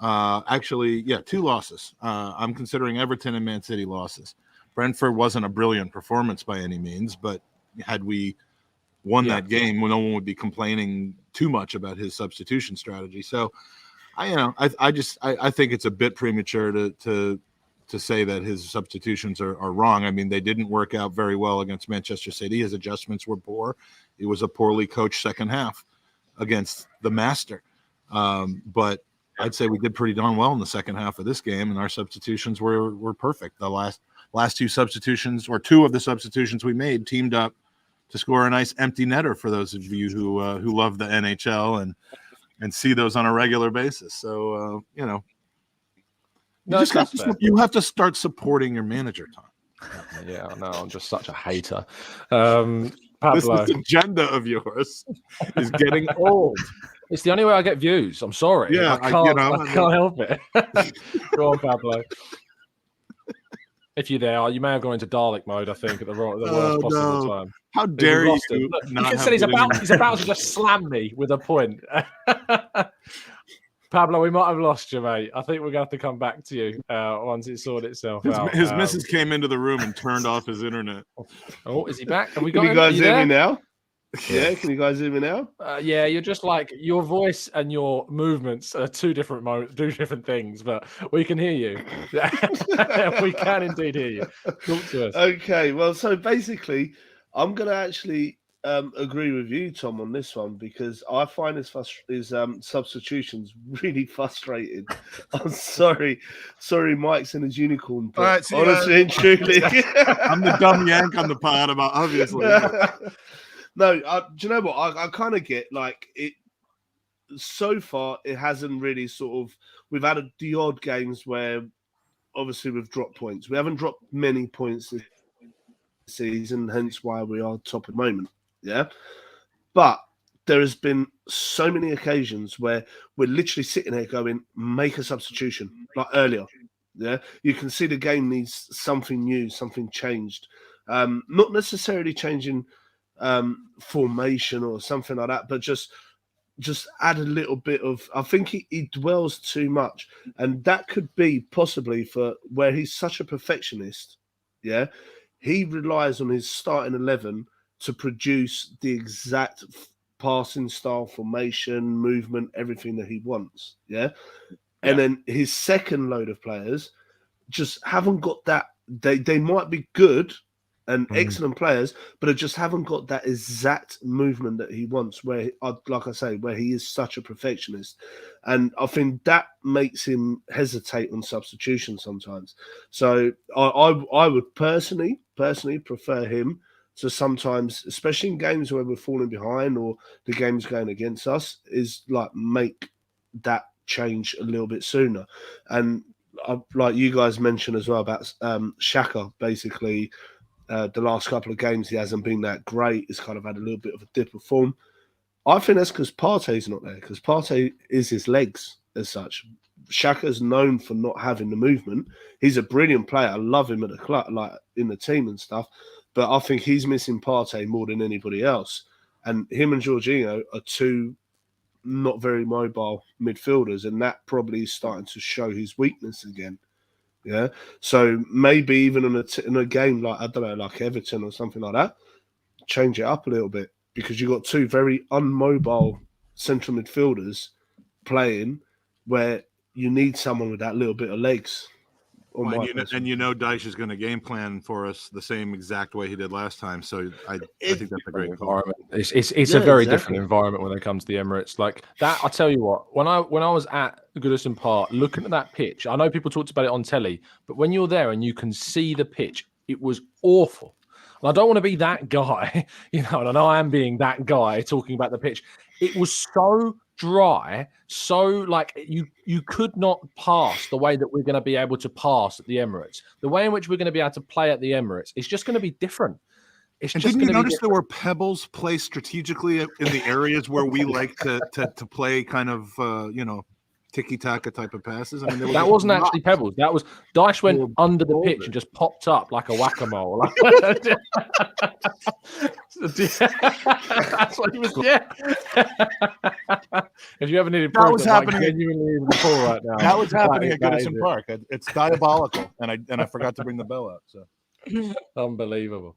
Two losses. I'm considering Everton and Man City losses. Brentford wasn't a brilliant performance by any means, but had we won that game, no one would be complaining too much about his substitution strategy. So I think it's a bit premature to to say that his substitutions are wrong. I mean, they didn't work out very well against Manchester City. His adjustments were poor. It was a poorly coached second half against the master. But I'd say we did pretty darn well in the second half of this game, and our substitutions were perfect. The last two substitutions, or two of the substitutions we made, teamed up to score a nice empty netter for those of you who love the NHL and see those on a regular basis. So you have to start supporting your manager, Tom. Yeah, I know. I'm just such a hater. Pablo, This agenda of yours is getting old. It's the only way I get views. I'm sorry. Yeah, I can't help it. Go on, Pablo. If you're there, you may have gone into Dalek mode, I think, at the worst possible time. How dare you? Look, you can say he's about to just slam me with a point. Pablo, we might have lost you, mate. I think we're going to have to come back to you once it sorted itself out. His missus came into the room and turned off his internet. Oh, is he back? Have we got Can you guys hear me now? Yeah, can you guys hear me now? Yeah, you're just like, your voice and your movements are two different things, but we can hear you. We can indeed hear you. Talk to us. Okay, well, so basically, I'm going to actually agree with you, Tom, on this one, because I find his substitutions really frustrating. I'm sorry, Mike's in his unicorn, but right, see, honestly and truly, I'm the dumb yank on the pod about obviously. No, do you know what? I kind of get like it. So far, it hasn't really sort of. We've had the odd games where, obviously, we've dropped points. We haven't dropped many points this season, hence why we are top at the moment. Yeah, but there has been so many occasions where we're literally sitting there going, "Make a substitution," like earlier. Yeah, you can see the game needs something new, something changed. Not necessarily changing formation or something like that, but just add a little bit of. I think he dwells too much, and that could be possibly for where he's such a perfectionist. Yeah, he relies on his starting 11 to produce the exact passing style, formation, movement, everything that he wants. Yeah, and then his second load of players just haven't got that. They might be good and excellent players, but they just haven't got that exact movement that he wants, where, like I say, where he is such a perfectionist. And I think that makes him hesitate on substitution sometimes. So I would personally prefer him to sometimes, especially in games where we're falling behind or the game's going against us, is like make that change a little bit sooner. And like you guys mentioned as well about Xhaka, basically, the last couple of games he hasn't been that great. He's kind of had a little bit of a dip of form. I think that's because Partey's not there, because Partey is his legs as such. Xhaka's known for not having the movement. He's a brilliant player. I love him at the club, like in the team and stuff. But I think he's missing Partey more than anybody else. And him and Jorginho are two not very mobile midfielders, and that probably is starting to show his weakness again. Yeah, so maybe even in a game like, I don't know, like Everton or something like that, change it up a little bit, because you've got two very unmobile central midfielders playing where you need someone with that little bit of legs. Well, and you know Dyche is going to game plan for us the same exact way he did last time. So I think that's a great environment. It's a very different environment when it comes to the Emirates. Like that, I tell you what, when I was at Goodison Park looking at that pitch, I know people talked about it on telly, but when you're there and you can see the pitch, it was awful. And I don't want to be that guy, and I know I am being that guy talking about the pitch. It was so dry, so like you could not pass the way that we're going to be able to pass at the Emirates. The way in which we're going to be able to play at the Emirates is just going to be different. It's and just didn't you notice there were pebbles placed strategically in the areas where we like to play kind of tiki-taka type of passes? I mean, that wasn't actually pebbles. That was Dyche went under the pitch and just popped up like a whack-a-mole. That's what he was. Yeah. If you ever needed proof, that was happening. Genuinely in the pool right now. That was happening at Goodison Park. It's diabolical, and I forgot to bring the bell up. So Unbelievable.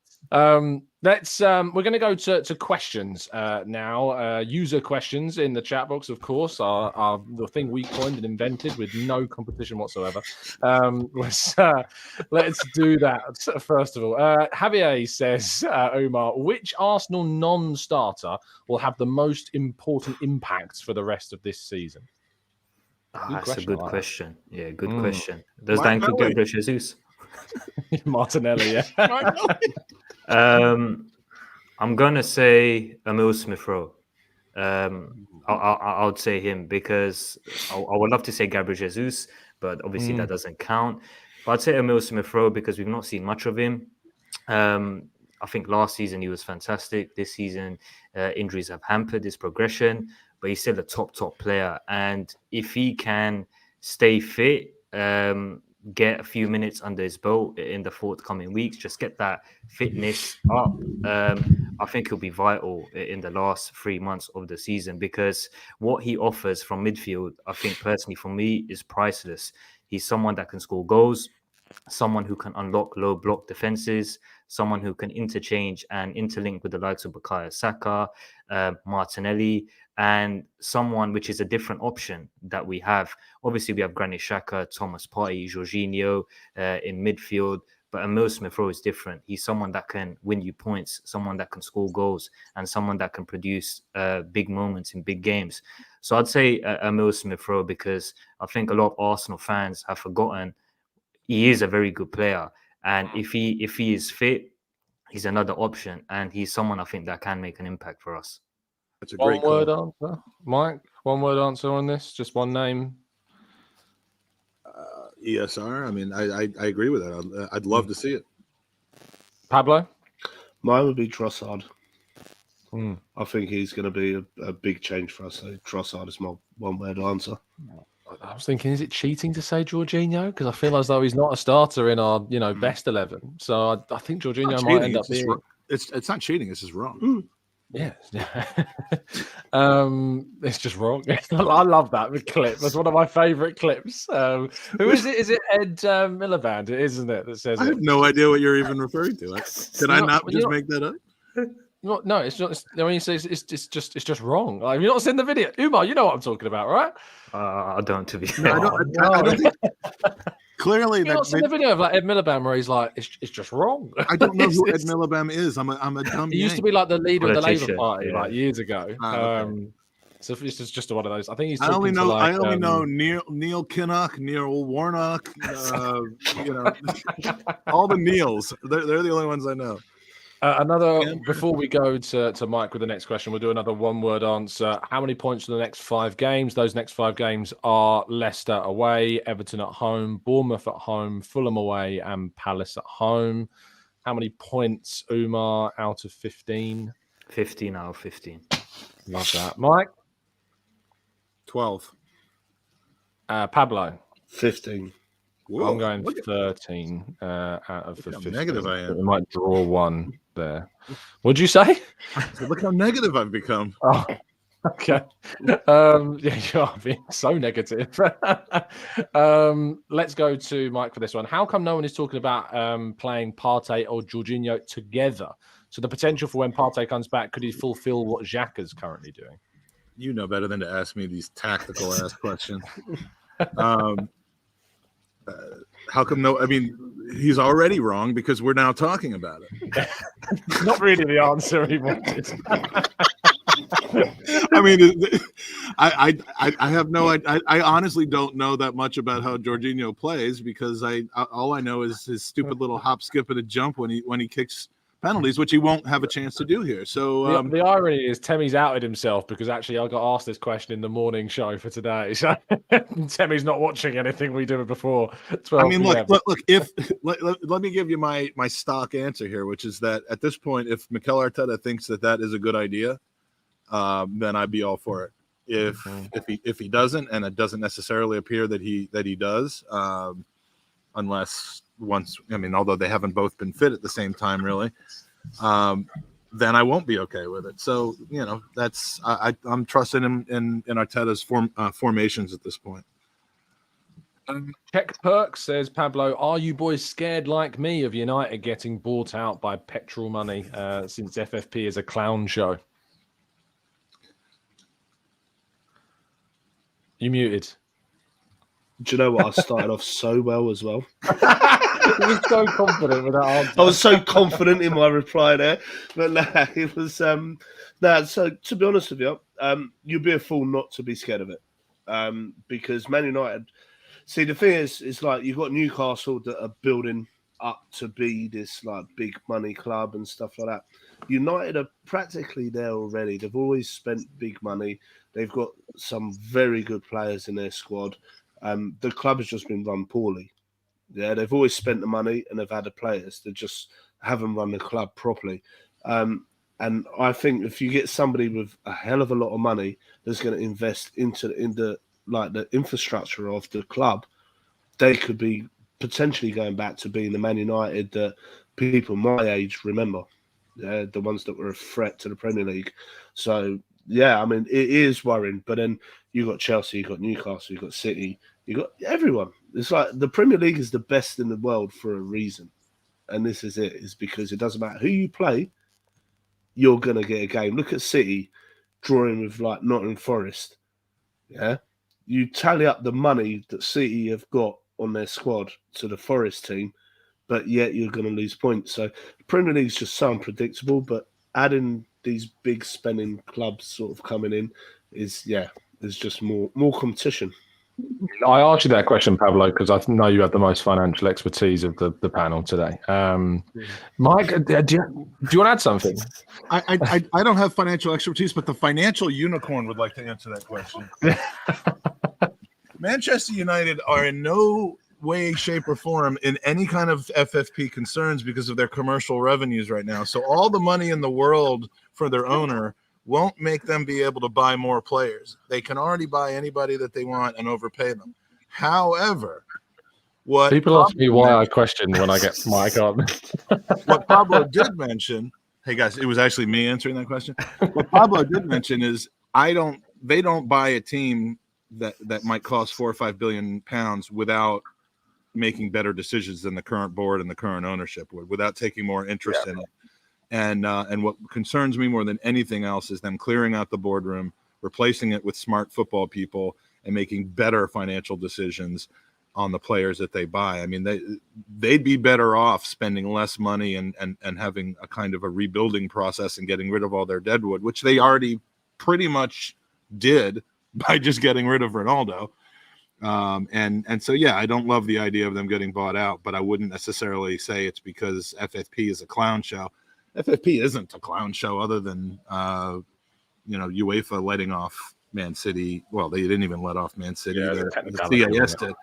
Let's we're going to go to questions now. User questions in the chat box, of course, are the thing we coined and invented with no competition whatsoever. Let's do that first of all. Javier says, Umar, which Arsenal non-starter will have the most important impacts for the rest of this season? That's a good question. Yeah, good Mm. question. Does that include Gabriel Jesus? Martinelli, yeah. I'm gonna say Emil Smith-Rowe. I would say him because I would love to say Gabriel Jesus, but obviously that doesn't count. But I'd say Emil Smith-Rowe because we've not seen much of him. I think last season he was fantastic. This season, injuries have hampered his progression, but he's still a top player. And if he can stay fit, get a few minutes under his belt in the forthcoming weeks, just get that fitness up, I think he'll be vital in the last 3 months of the season because what he offers from midfield, I think personally for me, is priceless. He's someone that can score goals, someone who can unlock low block defenses, someone who can interchange and interlink with the likes of Bukayo Saka, Martinelli, and someone which is a different option that we have. Obviously, we have Granit Xhaka, Thomas Partey, Jorginho in midfield, but Emil Smith-Rowe is different. He's someone that can win you points, someone that can score goals, and someone that can produce big moments in big games. So I'd say Emil Smith-Rowe because I think a lot of Arsenal fans have forgotten he is a very good player. And if he is fit, he's another option. And he's someone I think that can make an impact for us. That's a great One-word answer, Mike. One-word answer on this. Just one name. ESR. I mean, I agree with that. I'd love to see it. Pablo? Mine would be Trossard. Mm. I think he's going to be a big change for us. So Trossard is my one-word answer. I was thinking, is it cheating to say Jorginho? Because I feel as though he's not a starter in our, best 11. So I think Jorginho might end up being. It's not cheating. It's just wrong. Yeah. It's just wrong. I love that clip. That's one of my favourite clips. Who is it? Is it Ed Miliband? It is, isn't it? That says I have no idea what you're even referring to. Did I not just make that up? No, it's not. When you say it's just wrong. Like, have you not seen the video? Umar, you know what I'm talking about, right? I don't, to be fair. I don't think. Clearly, you not seen the video of like Ed Miliband where he's like, it's just wrong. I don't know who Ed Miliband is. I'm a dumb. He used to be like the leader of the Labour Party like years ago. Okay. So it's just one of those. I think he's. I only know Neil Kinnock, Neil Warnock. All the Neils. They're the only ones I know. Before we go to Mike with the next question, we'll do another one-word answer. How many points for the next 5 games? Those next 5 games are Leicester away, Everton at home, Bournemouth at home, Fulham away, and Palace at home. How many points, Umar, out of 15? 15 out of 15. Love that. Mike? 12. Pablo? 15. Whoa, I'm going 13 out of 15. Negative I am. We might draw one there. What'd you say? Look how negative I've become. Oh, okay. Yeah, you are being so negative. Let's go to Mike for this one. How come no one is talking about playing Partey or Jorginho together? So the potential for when Partey comes back, could he fulfill what Xhaka's currently doing? You know better than to ask me these tactical ass questions. How come no? I mean, he's already wrong because we're now talking about it. Not really the answer he wanted. I mean, I have no. I honestly don't know that much about how Jorginho plays because all I know is his stupid little hop, skip, and a jump when he kicks penalties, which he won't have a chance to do here. So the irony is Temmie's outed himself because actually I got asked this question in the morning show for today. So Temmie's not watching anything we did before 12 I mean, PM. look. If let me give you my stock answer here, which is that at this point, if Mikel Arteta thinks that is a good idea, then I'd be all for it. If he doesn't, and it doesn't necessarily appear that he does, unless once, I mean, although they haven't both been fit at the same time, really, then I won't be okay with it. So, that's I'm trusting him in Arteta's formations at this point. Check Perks says, Pablo, are you boys scared like me of United getting bought out by petrol money since FFP is a clown show? You muted. Do you know what? I started off so well as well. You were so confident with that answer. I was so confident in my reply there, but no, it was So to be honest with you, you'd be a fool not to be scared of it, because Man United. See, the thing is, it's like you've got Newcastle that are building up to be this like big money club and stuff like that. United are practically there already. They've always spent big money. They've got some very good players in their squad. The club has just been run poorly. Yeah, they've always spent the money and they've had the players. They just haven't run the club properly. And I think if you get somebody with a hell of a lot of money that's going to invest in the infrastructure of the club, they could be potentially going back to being the Man United that people my age remember. Yeah, the ones that were a threat to the Premier League. So yeah, I mean it is worrying. But then you got Chelsea, you got Newcastle, you got City, you got everyone. It's like the Premier League is the best in the world for a reason, and this is it. Is because it doesn't matter who you play, you're gonna get a game. Look at City drawing with like Nottingham Forest. Yeah, you tally up the money that City have got on their squad to the Forest team, but yet you're going to lose points. So the Premier League's just so unpredictable, but adding these big spending clubs sort of coming in is, there's just more competition. I asked you that question, Pablo, because I know you have the most financial expertise of the panel today. Mike, do you want to add something? I don't have financial expertise, but the financial unicorn would like to answer that question. Manchester United are in no way, shape, or form in any kind of FFP concerns because of their commercial revenues right now. So all the money in the world for their owner won't make them be able to buy more players. They can already buy anybody that they want and overpay them. However, what people ask me why I question when I get Mike on. What Pablo did mention, hey guys, it was actually me answering that question. What Pablo did mention is they don't buy a team that might cost £4 or £5 billion without making better decisions than the current board and the current ownership would, without taking more interest in it. And what concerns me more than anything else is them clearing out the boardroom, replacing it with smart football people, and making better financial decisions on the players that they buy. I mean, they'd be better off spending less money and having a kind of a rebuilding process and getting rid of all their deadwood, which they already pretty much did by just getting rid of Ronaldo. And so, yeah, I don't love the idea of them getting bought out, but I wouldn't necessarily say it's because FFP is a clown show. FFP isn't a clown show other than, UEFA letting off Man City. Well, they didn't even let off Man City. The CIS did.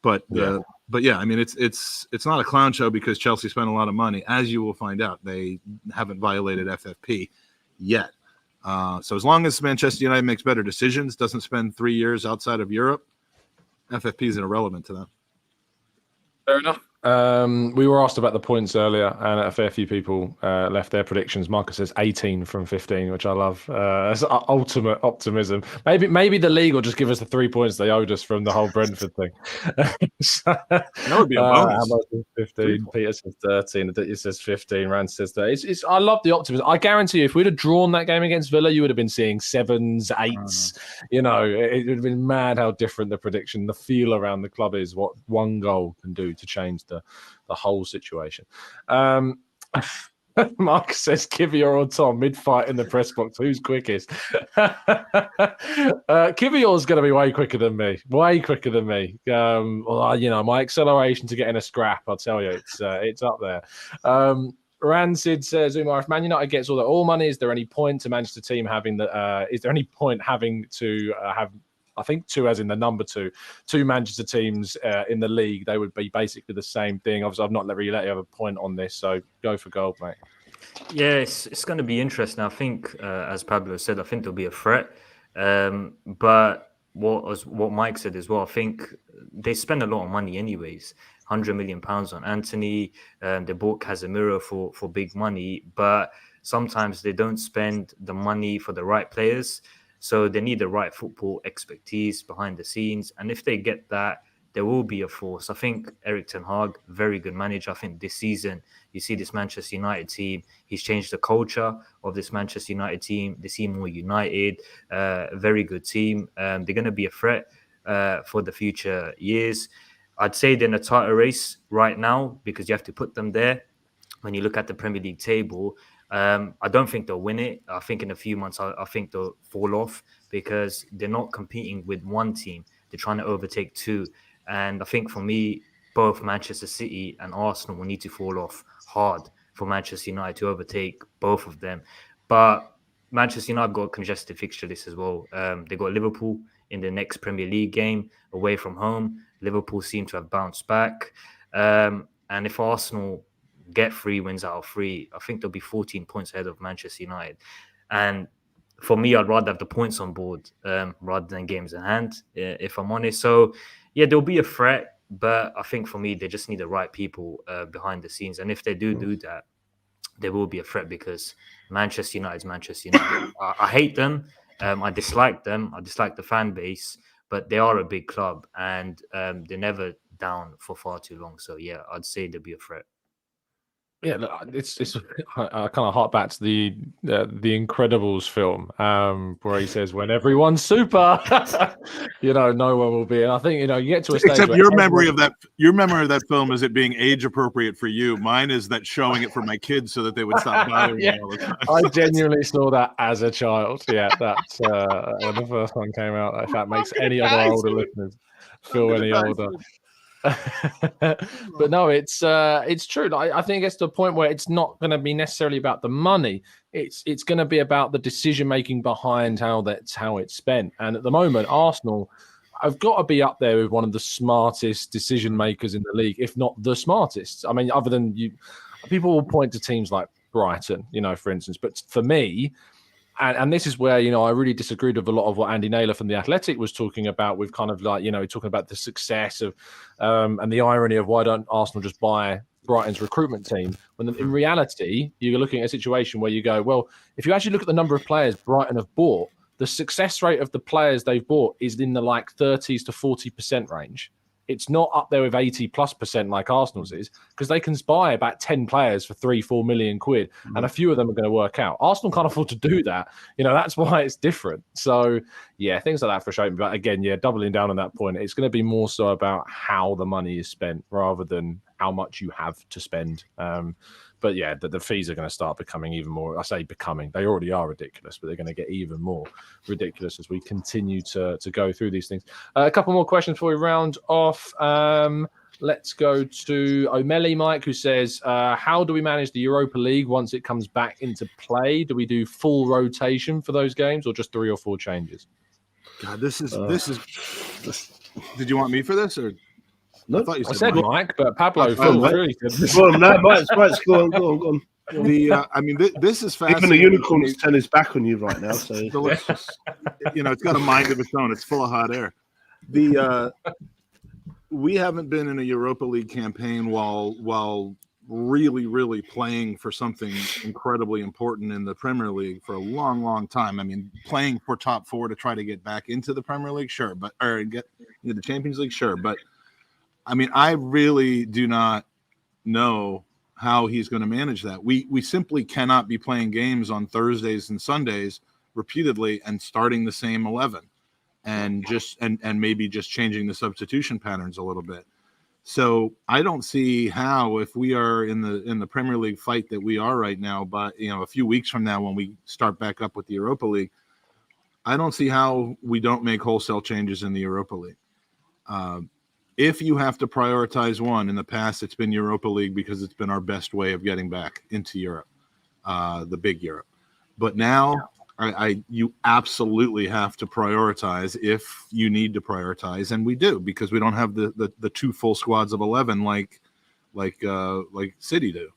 But I mean, it's not a clown show because Chelsea spent a lot of money. As you will find out, they haven't violated FFP yet. So as long as Manchester United makes better decisions, doesn't spend 3 years outside of Europe, FFP is irrelevant to them. Fair enough. We were asked about the points earlier, and a fair few people left their predictions. Marcus says 18 from 15, which I love. That's ultimate optimism. Maybe the league will just give us the 3 points they owed us from the whole Brentford thing. That would be a bonus. 15. Peter says 13. It says 15. Rand says 30. I love the optimism. I guarantee you, if we'd have drawn that game against Villa, you would have been seeing 7s, 8s. It would have been mad how different the prediction, the feel around the club is, what one goal can do to change the whole situation. Mark says Kivior or Tom mid-fight in the press box. Who's quickest? Kivior's going to be way quicker than me. My acceleration to get in a scrap, I'll tell you, it's up there. Rancid says, Umar, if Man United gets all money, is there any point to Manchester team having is there any point having to have, I think 2 as in the number 2 Manchester teams in the league? They would be basically the same thing. Obviously, I've not really let you have a point on this, so go for gold, mate. Yeah, it's going to be interesting. I think, as Pablo said, I think there'll be a threat. But what Mike said as well, I think they spend a lot of money anyways. £100 million on Anthony. They bought Casemiro for big money, but sometimes they don't spend the money for the right players. So they need the right football expertise behind the scenes. And if they get that, there will be a force. I think Erik ten Hag, very good manager. I think this season, you see this Manchester United team, he's changed the culture of this Manchester United team. They seem more united, very good team. They're going to be a threat for the future years. I'd say they're in a tighter race right now because you have to put them there. When you look at the Premier League table, I don't think they'll win it. I think in a few months, I think they'll fall off because they're not competing with one team. They're trying to overtake two. And I think for me, both Manchester City and Arsenal will need to fall off hard for Manchester United to overtake both of them. But Manchester United got a congested fixture list as well. They got Liverpool in the next Premier League game away from home. Liverpool seem to have bounced back. And if Arsenal get 3 wins out of 3, I think they'll be 14 points ahead of Manchester United. And for me, I'd rather have the points on board rather than games in hand, if I'm honest. So, yeah, there'll be a threat, but I think for me, they just need the right people behind the scenes. And if they do that, there will be a threat because Manchester United is Manchester United. I hate them. I dislike them. I dislike the fan base, but they are a big club and they're never down for far too long. So, yeah, I'd say there'll be a threat. Yeah, look, it's I kind of hark back to the Incredibles film, where he says, "When everyone's super, no one will be." And I think you get to a stage. Except your memory of that film is it being age appropriate for you. Mine is that showing it for my kids so that they would stop bothering me all the time. I genuinely saw that as a child. Yeah, that's when the first one came out. If that makes any of our older listeners feel any older. But no, it's true. I think it's the point where it's not going to be necessarily about the money. It's going to be about the decision making behind how it's spent. And at the moment, Arsenal have got to be up there with one of the smartest decision makers in the league, if not the smartest. I mean, other than you, people will point to teams like Brighton, for instance. But for me, and this is where, I really disagreed with a lot of what Andy Naylor from The Athletic was talking about with kind of like, talking about the success of and the irony of why don't Arsenal just buy Brighton's recruitment team, when in reality, you're looking at a situation where you go, well, if you actually look at the number of players Brighton have bought, the success rate of the players they've bought is in the 30s to 40% range. It's not up there with 80+% like Arsenal's is, because they can buy about 10 players for 3-4 million quid, and a few of them are going to work out. Arsenal can't afford to do that. That's why it's different. So, yeah, things like that frustrate me. But again, doubling down on that point, it's going to be more so about how the money is spent rather than how much you have to spend. But yeah, the fees are going to start becoming even more. I say becoming; they already are ridiculous, but they're going to get even more ridiculous as we continue to go through these things. A couple more questions before we round off. Let's go to O'Malley Mike, who says, "How do we manage the Europa League once it comes back into play? Do we do full rotation for those games, or just 3 or 4 changes?" God, this is. Did you want me for this or? No, I said Mike, but Pablo really said Go on, Mike's go on. This is fascinating. Even the unicorn's turn his back on you right now. So it's got a mind of its own. It's full of hot air. We haven't been in a Europa League campaign while really, really playing for something incredibly important in the Premier League for a long, long time. I mean, playing for top 4 to try to get back into the Premier League, sure, or get the Champions League, sure, but. I mean, I really do not know how he's going to manage that. We simply cannot be playing games on Thursdays and Sundays repeatedly and starting the same 11 and maybe just changing the substitution patterns a little bit. So I don't see how, if we are in the Premier League fight that we are right now, but a few weeks from now when we start back up with the Europa League, I don't see how we don't make wholesale changes in the Europa League. If you have to prioritize one, in the past, it's been Europa League because it's been our best way of getting back into Europe, the big Europe. But now you absolutely have to prioritize if you need to prioritize. And we do, because we don't have the 2 full squads of 11 like City do,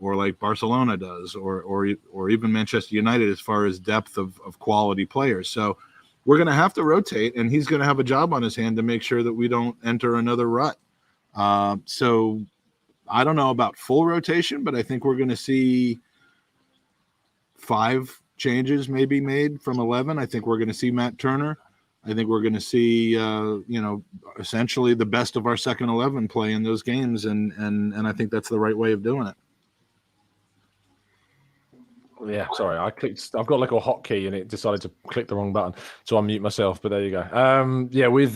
or like Barcelona does, or even Manchester United as far as depth of quality players. So we're going to have to rotate, and he's going to have a job on his hand to make sure that we don't enter another rut. So I don't know about full rotation, but I think we're going to see 5 changes maybe made from 11. I think we're going to see Matt Turner I think we're going to see, essentially the best of our second 11 play in those games, and I think that's the right way of doing it. Yeah, sorry, I clicked. I've got like a hotkey, and it decided to click the wrong button to unmute myself. But there you go. Yeah, with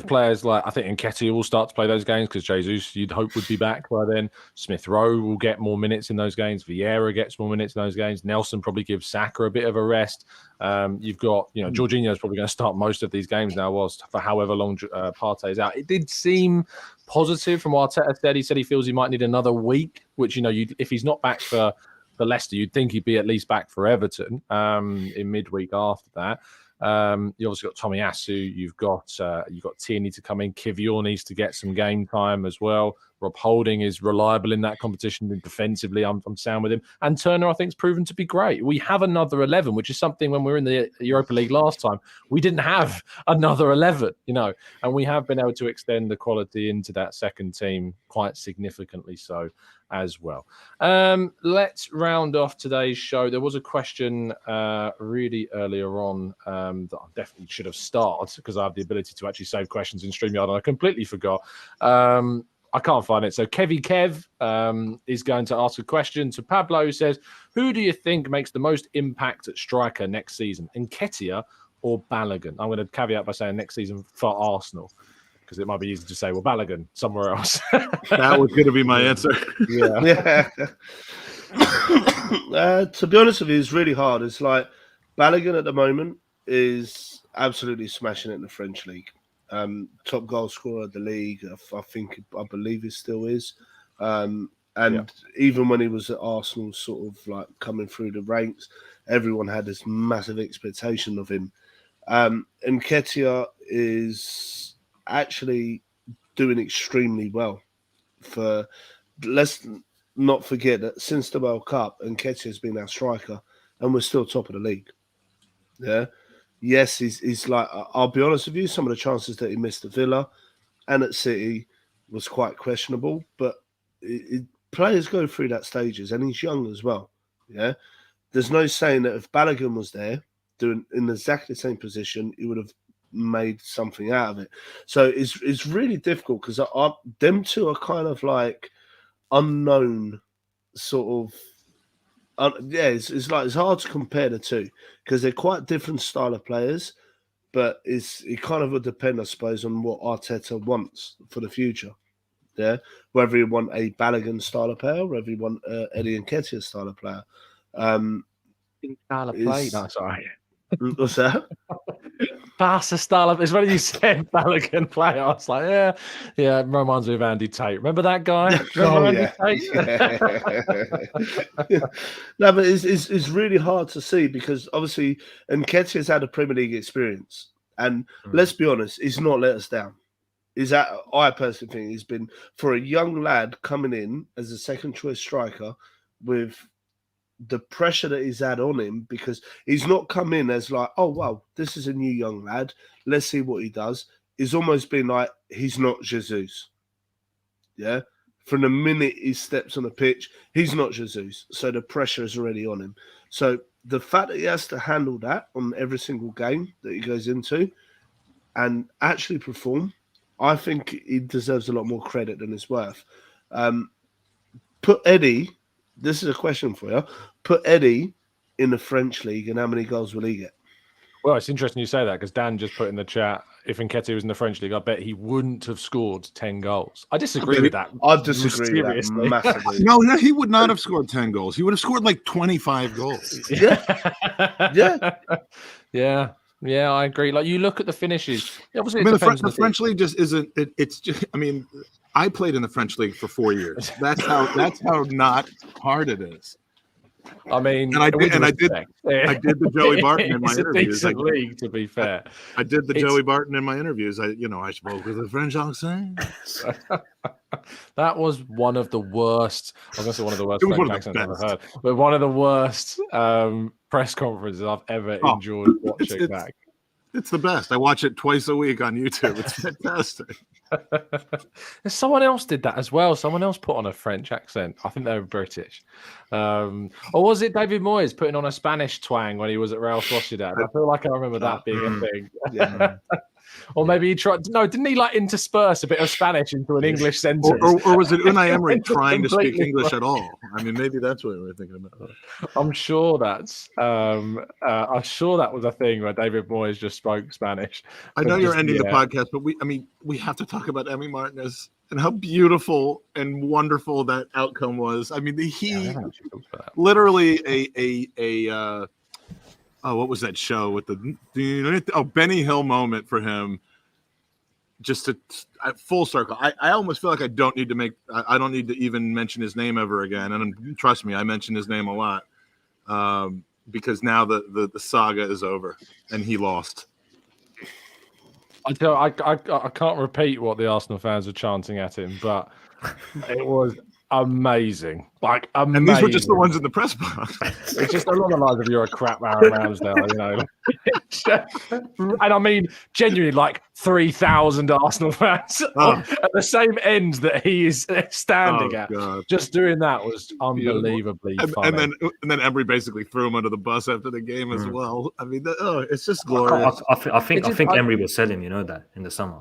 players like I think Nketiah will start to play those games because Jesus, you'd hope, would be back by then. Smith Rowe will get more minutes in those games. Vieira gets more minutes in those games. Nelson probably gives Saka a bit of a rest. You've got, Jorginho is probably going to start most of these games now, was for however long Partey's out. It did seem positive from what Arteta said. He said he feels he might need another week, which if he's not back for Leicester, you'd think he'd be at least back for Everton in midweek after that. You obviously got Tomiyasu, you've got Tierney to come in, Kivior needs to get some game time as well. Rob Holding is reliable in that competition, and defensively I'm sound with him. And Turner, I think, is proven to be great. We have another 11, which is something when we were in the Europa League last time, we didn't have another 11, and we have been able to extend the quality into that second team quite significantly so as well. Let's round off today's show. There was a question really earlier on that I definitely should have started because I have the ability to actually save questions in StreamYard, and I completely forgot. I can't find it. So Kev is going to ask a question to Pablo, who says, who do you think makes the most impact at striker next season, Nketiah or Balogun? I'm going to caveat by saying next season for Arsenal, because it might be easy to say, well, Balogun somewhere else. That was going to be my answer. Yeah. To be honest with you, it's really hard. It's like Balogun at the moment is absolutely smashing it in the French league. Top goal scorer of the league, I believe he still is. Even when he was at Arsenal, sort of like coming through the ranks, everyone had this massive expectation of him. Nketiah is actually doing extremely well. Let's not forget that since the World Cup, Nketiah has been our striker, and we're still top of the league. Yeah. Yes, he's like, I'll be honest with you, some of the chances that he missed at Villa and at City was quite questionable, but players go through that stages, and he's young as well. Yeah. There's no saying that if Balogun was there doing in exactly the same position, he would have made something out of it. So it's really difficult because them two are kind of like unknown sort of. It's hard to compare the two because they're quite different style of players, but it kind of would depend, I suppose, on what Arteta wants for the future. Yeah, whether you want a Balogun style of player, whether you want Eddie Nketiah style of player. Style of play? No, sorry. What's that? Barca style of. It's when you said Balogun player. I was like, yeah. Reminds me of Andy Tate. Remember that guy? Andy Tate? No, but it's really hard to see because obviously Nketiah's had a Premier League experience, and let's be honest, he's not let us down. I personally think he's been, for a young lad coming in as a second choice striker with the pressure that he's had on him, because he's not come in as like, oh, wow, this is a new young lad. Let's see what he does. He's almost been like, he's not Jesus. Yeah. From the minute he steps on the pitch, he's not Jesus. So the pressure is already on him. So the fact that he has to handle that on every single game that he goes into and actually perform, I think he deserves a lot more credit than it's worth. Put Eddie, this is a question for you. Put Eddie in the French league, and how many goals will he get? Well, it's interesting you say that because Dan just put in the chat, if Nketiah was in the French league, I bet he wouldn't have scored 10 goals. I disagree with that. I disagree with that massively. No, he would not have scored 10 goals. He would have scored like 25 goals. Yeah, I agree. Like, you look at the finishes. Obviously, the French league just isn't. It's just. I mean, I played in the French league for 4 years. That's how not hard it is. I mean, and I did the Joey Barton in my interviews. It's a decent league, to be fair. I did the Joey Barton in my interviews. I spoke with a French accent. That was one of the worst. I was going to say one of the worst French accents I've ever heard, but one of the worst press conferences I've ever enjoyed watching back. It's the best. I watch it twice a week on YouTube. It's fantastic. Someone else did that as well. Someone else put on a French accent. I think they were British. Or was it David Moyes putting on a Spanish twang when he was at Real Sociedad? I feel like I remember that being a thing. Yeah. Or maybe he tried. No, didn't he like intersperse a bit of Spanish into an English sentence? Or was it Unai Emery trying to speak English at all? I mean, maybe that's what we were thinking about. I'm sure that's. I'm sure that was a thing where David Moyes just spoke Spanish. I know you're ending the podcast, but we have to talk about Emmy Martinez and how beautiful and wonderful that outcome was. I mean, he literally a what was that show with the Benny Hill moment for him? Just to full circle. I almost feel like I don't need to even mention his name ever again. And trust me, I mention his name a lot because now the saga is over and he lost. I can't repeat what the Arsenal fans were chanting at him, but it was amazing. Like amazing. And these were just the ones in the press box. It's just along the lines of you're a crap Aaron Ramsdale, you know. And I mean, genuinely, like 3,000 Arsenal fans at the same end that he is standing at. God. Just doing that was unbelievably funny. And then Emery basically threw him under the bus after the game as well. I mean, it's just glorious. I think Emery will sell him. You know that in the summer.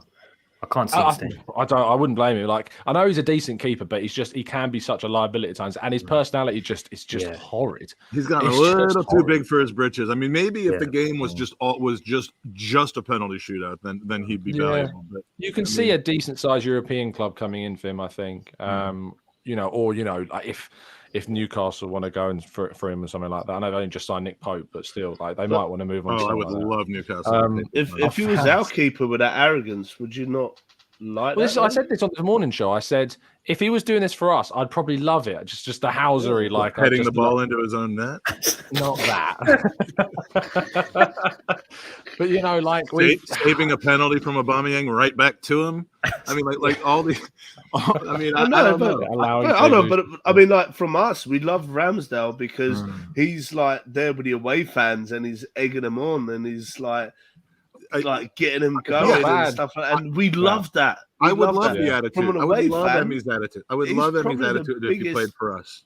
I can't see him staying. I wouldn't blame him. Like, I know he's a decent keeper, but he can be such a liability at times, and his personality is just horrid. He's gotten a little too big for his britches. I mean, maybe if the game was just a penalty shootout, then he'd be valuable. But, you can see a decent sized European club coming in for him, I think. Like if Newcastle want to go and for him or something like that. I know they only just signed Nick Pope, but still, like they might want to move on. I would love Newcastle. If he was our keeper with that arrogance, would you not like that? I said this on the morning show. I said if he was doing this for us, I'd probably love it. Just the housery, like heading the ball into his own net. Not that. But like saving a penalty from Aubameyang right back to him. I mean, like all the. I mean, I don't know. But I mean, like from us, we love Ramsdale because he's like there with the away fans and he's egging them on and he's like getting them going and stuff like that. And we love that. I would love the attitude. I would love Emmy's attitude. I would love Emmy's attitude if he played for us.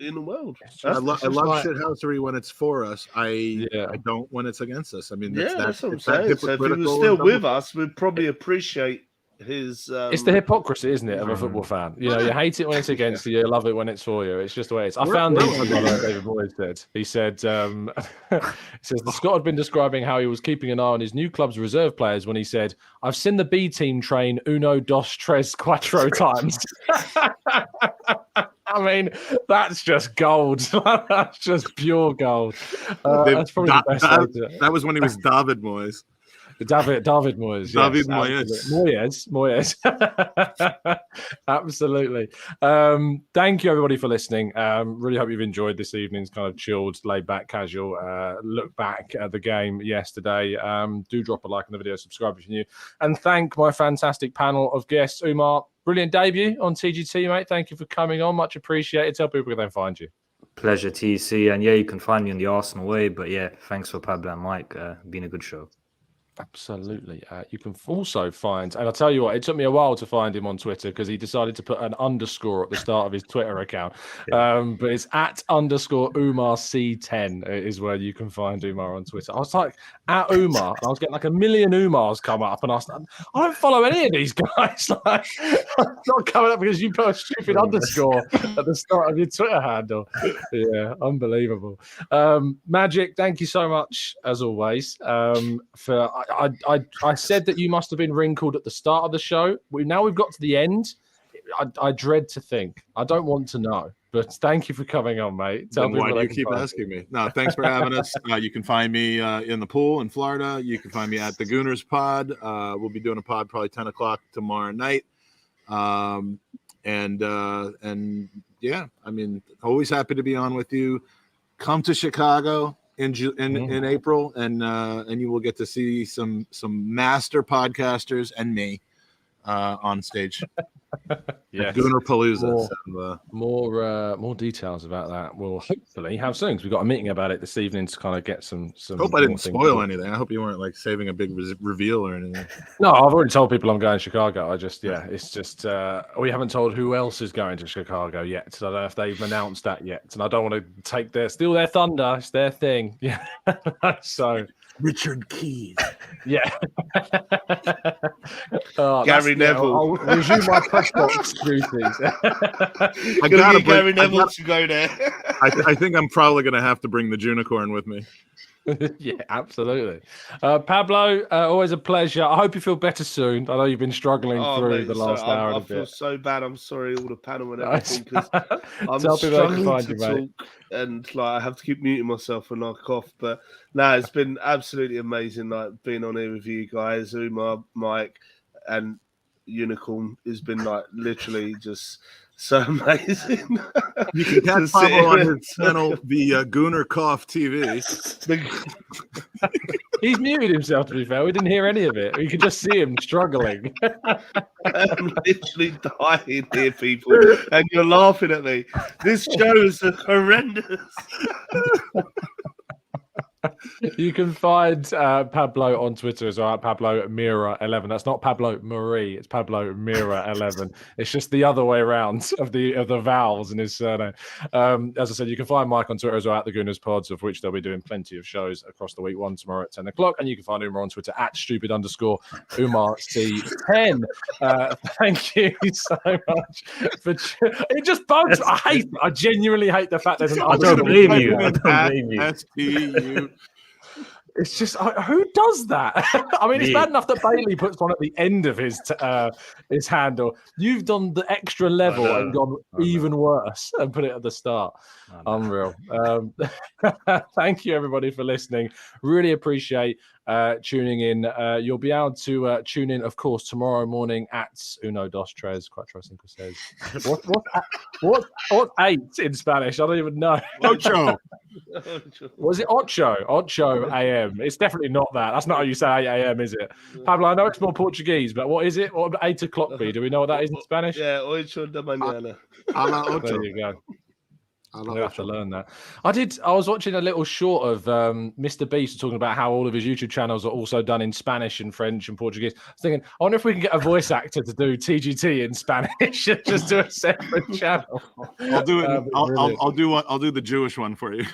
In the world, I love shithousery when it's for us. I don't when it's against us. I mean, that's what I'm saying. So if he was still with us, we'd probably appreciate his. It's the hypocrisy, isn't it, of a football fan? You hate it when it's against you, you love it when it's for you. It's just the way it is. I found this, like David Moyes said. He said, says the Scot had been describing how he was keeping an eye on his new club's reserve players when he said, "I've seen the B team train uno, dos, tres, cuatro times." I mean, that's just gold. That's just pure gold. That's probably the best way to it. That was when he was David Moyes. David Moyes. David Moyes. Absolutely. Thank you, everybody, for listening. Really hope you've enjoyed this evening's kind of chilled, laid-back, casual look back at the game yesterday. Do drop a like on the video, subscribe if you're new. And thank my fantastic panel of guests. Umar, brilliant debut on TGT, mate. Thank you for coming on. Much appreciated. Tell people where they can find you. Pleasure, TC. And you can find me on the Arsenal way. But thanks for Pablo and Mike. Been a good show. Absolutely. You can also find, and I'll tell you what, it took me a while to find him on Twitter because he decided to put an underscore at the start of his Twitter account. But it's @_UmarC10 is where you can find Umar on Twitter. I was like, at Umar, and I was getting like a million Umars come up, and I was like, I don't follow any of these guys. Like, it's not coming up because you put a stupid underscore at the start of your Twitter handle. Yeah, unbelievable. Magic, thank you so much, as always, for I said that you must have been wrinkled at the start of the show. We've got to the end. I dread to think. I don't want to know. But thank you for coming on, mate. Why do you keep asking me? No, thanks for having us. You can find me in the pool in Florida. You can find me at the Gooners pod. We'll be doing a pod probably 10 o'clock tomorrow night. And yeah, I mean, always happy to be on with you. Come to Chicago in April, and you will get to see some master podcasters and me on stage. Yes. Gooner Palooza. More details about that we'll hopefully have soon, because we've got a meeting about it this evening to kind of get some Hope I didn't spoil anything. I hope you weren't like saving a big reveal or anything. No, I've already told people I'm going to Chicago. It's just we haven't told who else is going to Chicago yet. So I don't know if they've announced that yet, and I don't want to steal their thunder. It's their thing. Yeah. So Richard Keys. Yeah. Gary Neville. I'll resume my press box duties. I gotta Gary Neville to go there. I think I'm probably gonna have to bring the Junicorn with me. Yeah, absolutely. Pablo, always a pleasure. I hope you feel better soon. I know you've been struggling through the last hour and a bit. I feel so bad. I'm sorry, all the panel and everything, because I'm Tell people they can struggling find to you, mate. talk, and like I have to keep muting myself when I cough. But no, it's been absolutely amazing. Like being on here with you guys, Umar, Mike, and Unicorn has been like literally just so amazing. You can catch Pablo on his channel, the Gooner Cough TV. He's muted himself, to be fair. We didn't hear any of it. You could just see him struggling. I'm literally dying here, people, and you're laughing at me. This show is horrendous. You can find Pablo on Twitter as well, at Pablo Mira 11. That's not Pablo Marie, it's Pablo Mira 11. It's just the other way around of the vowels in his surname. As I said, you can find Mike on Twitter as well, at the Gooners Pods, of which they'll be doing plenty of shows across the week. One tomorrow at 10 o'clock, and you can find Umar on Twitter at stupid_Umar C10. Thank you so much for. It just bugs. I genuinely hate the fact there's an. I don't blame you. I don't blame you. STU. It's just who does that? I mean, it's bad enough that Bailey puts one at the end of his handle. You've done the extra level and gone even worse and put it at the start. Unreal. Thank you, everybody, for listening. Really appreciate tuning in. You'll be able to tune in, of course, tomorrow morning at Uno Dos Tres. Cuatro Cinco Seis. What 8 in Spanish? I don't even know. Ocho. Was it Ocho a.m.? It's definitely not that. That's not how you say 8 a.m., is it? Pablo, I know it's more Portuguese, but what is it? What would 8 o'clock be? Do we know what that is in Spanish? Yeah, ocho de mañana. A la ocho. There you go. I'll have to learn that. I was watching a little short of Mr. Beast talking about how all of his YouTube channels are also done in Spanish and French and Portuguese. I was thinking, I wonder if we can get a voice actor to do TGT in Spanish and just do a separate channel. I'll do it. I'll do the Jewish one for you.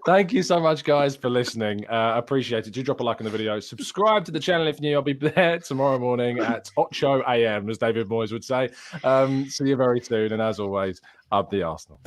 Thank you so much, guys, for listening. Appreciate it. Do drop a like on the video. Subscribe to the channel if you're new. I'll be there tomorrow morning at 8 a.m., as David Moyes would say. See you very soon. And as always, up the Arsenal.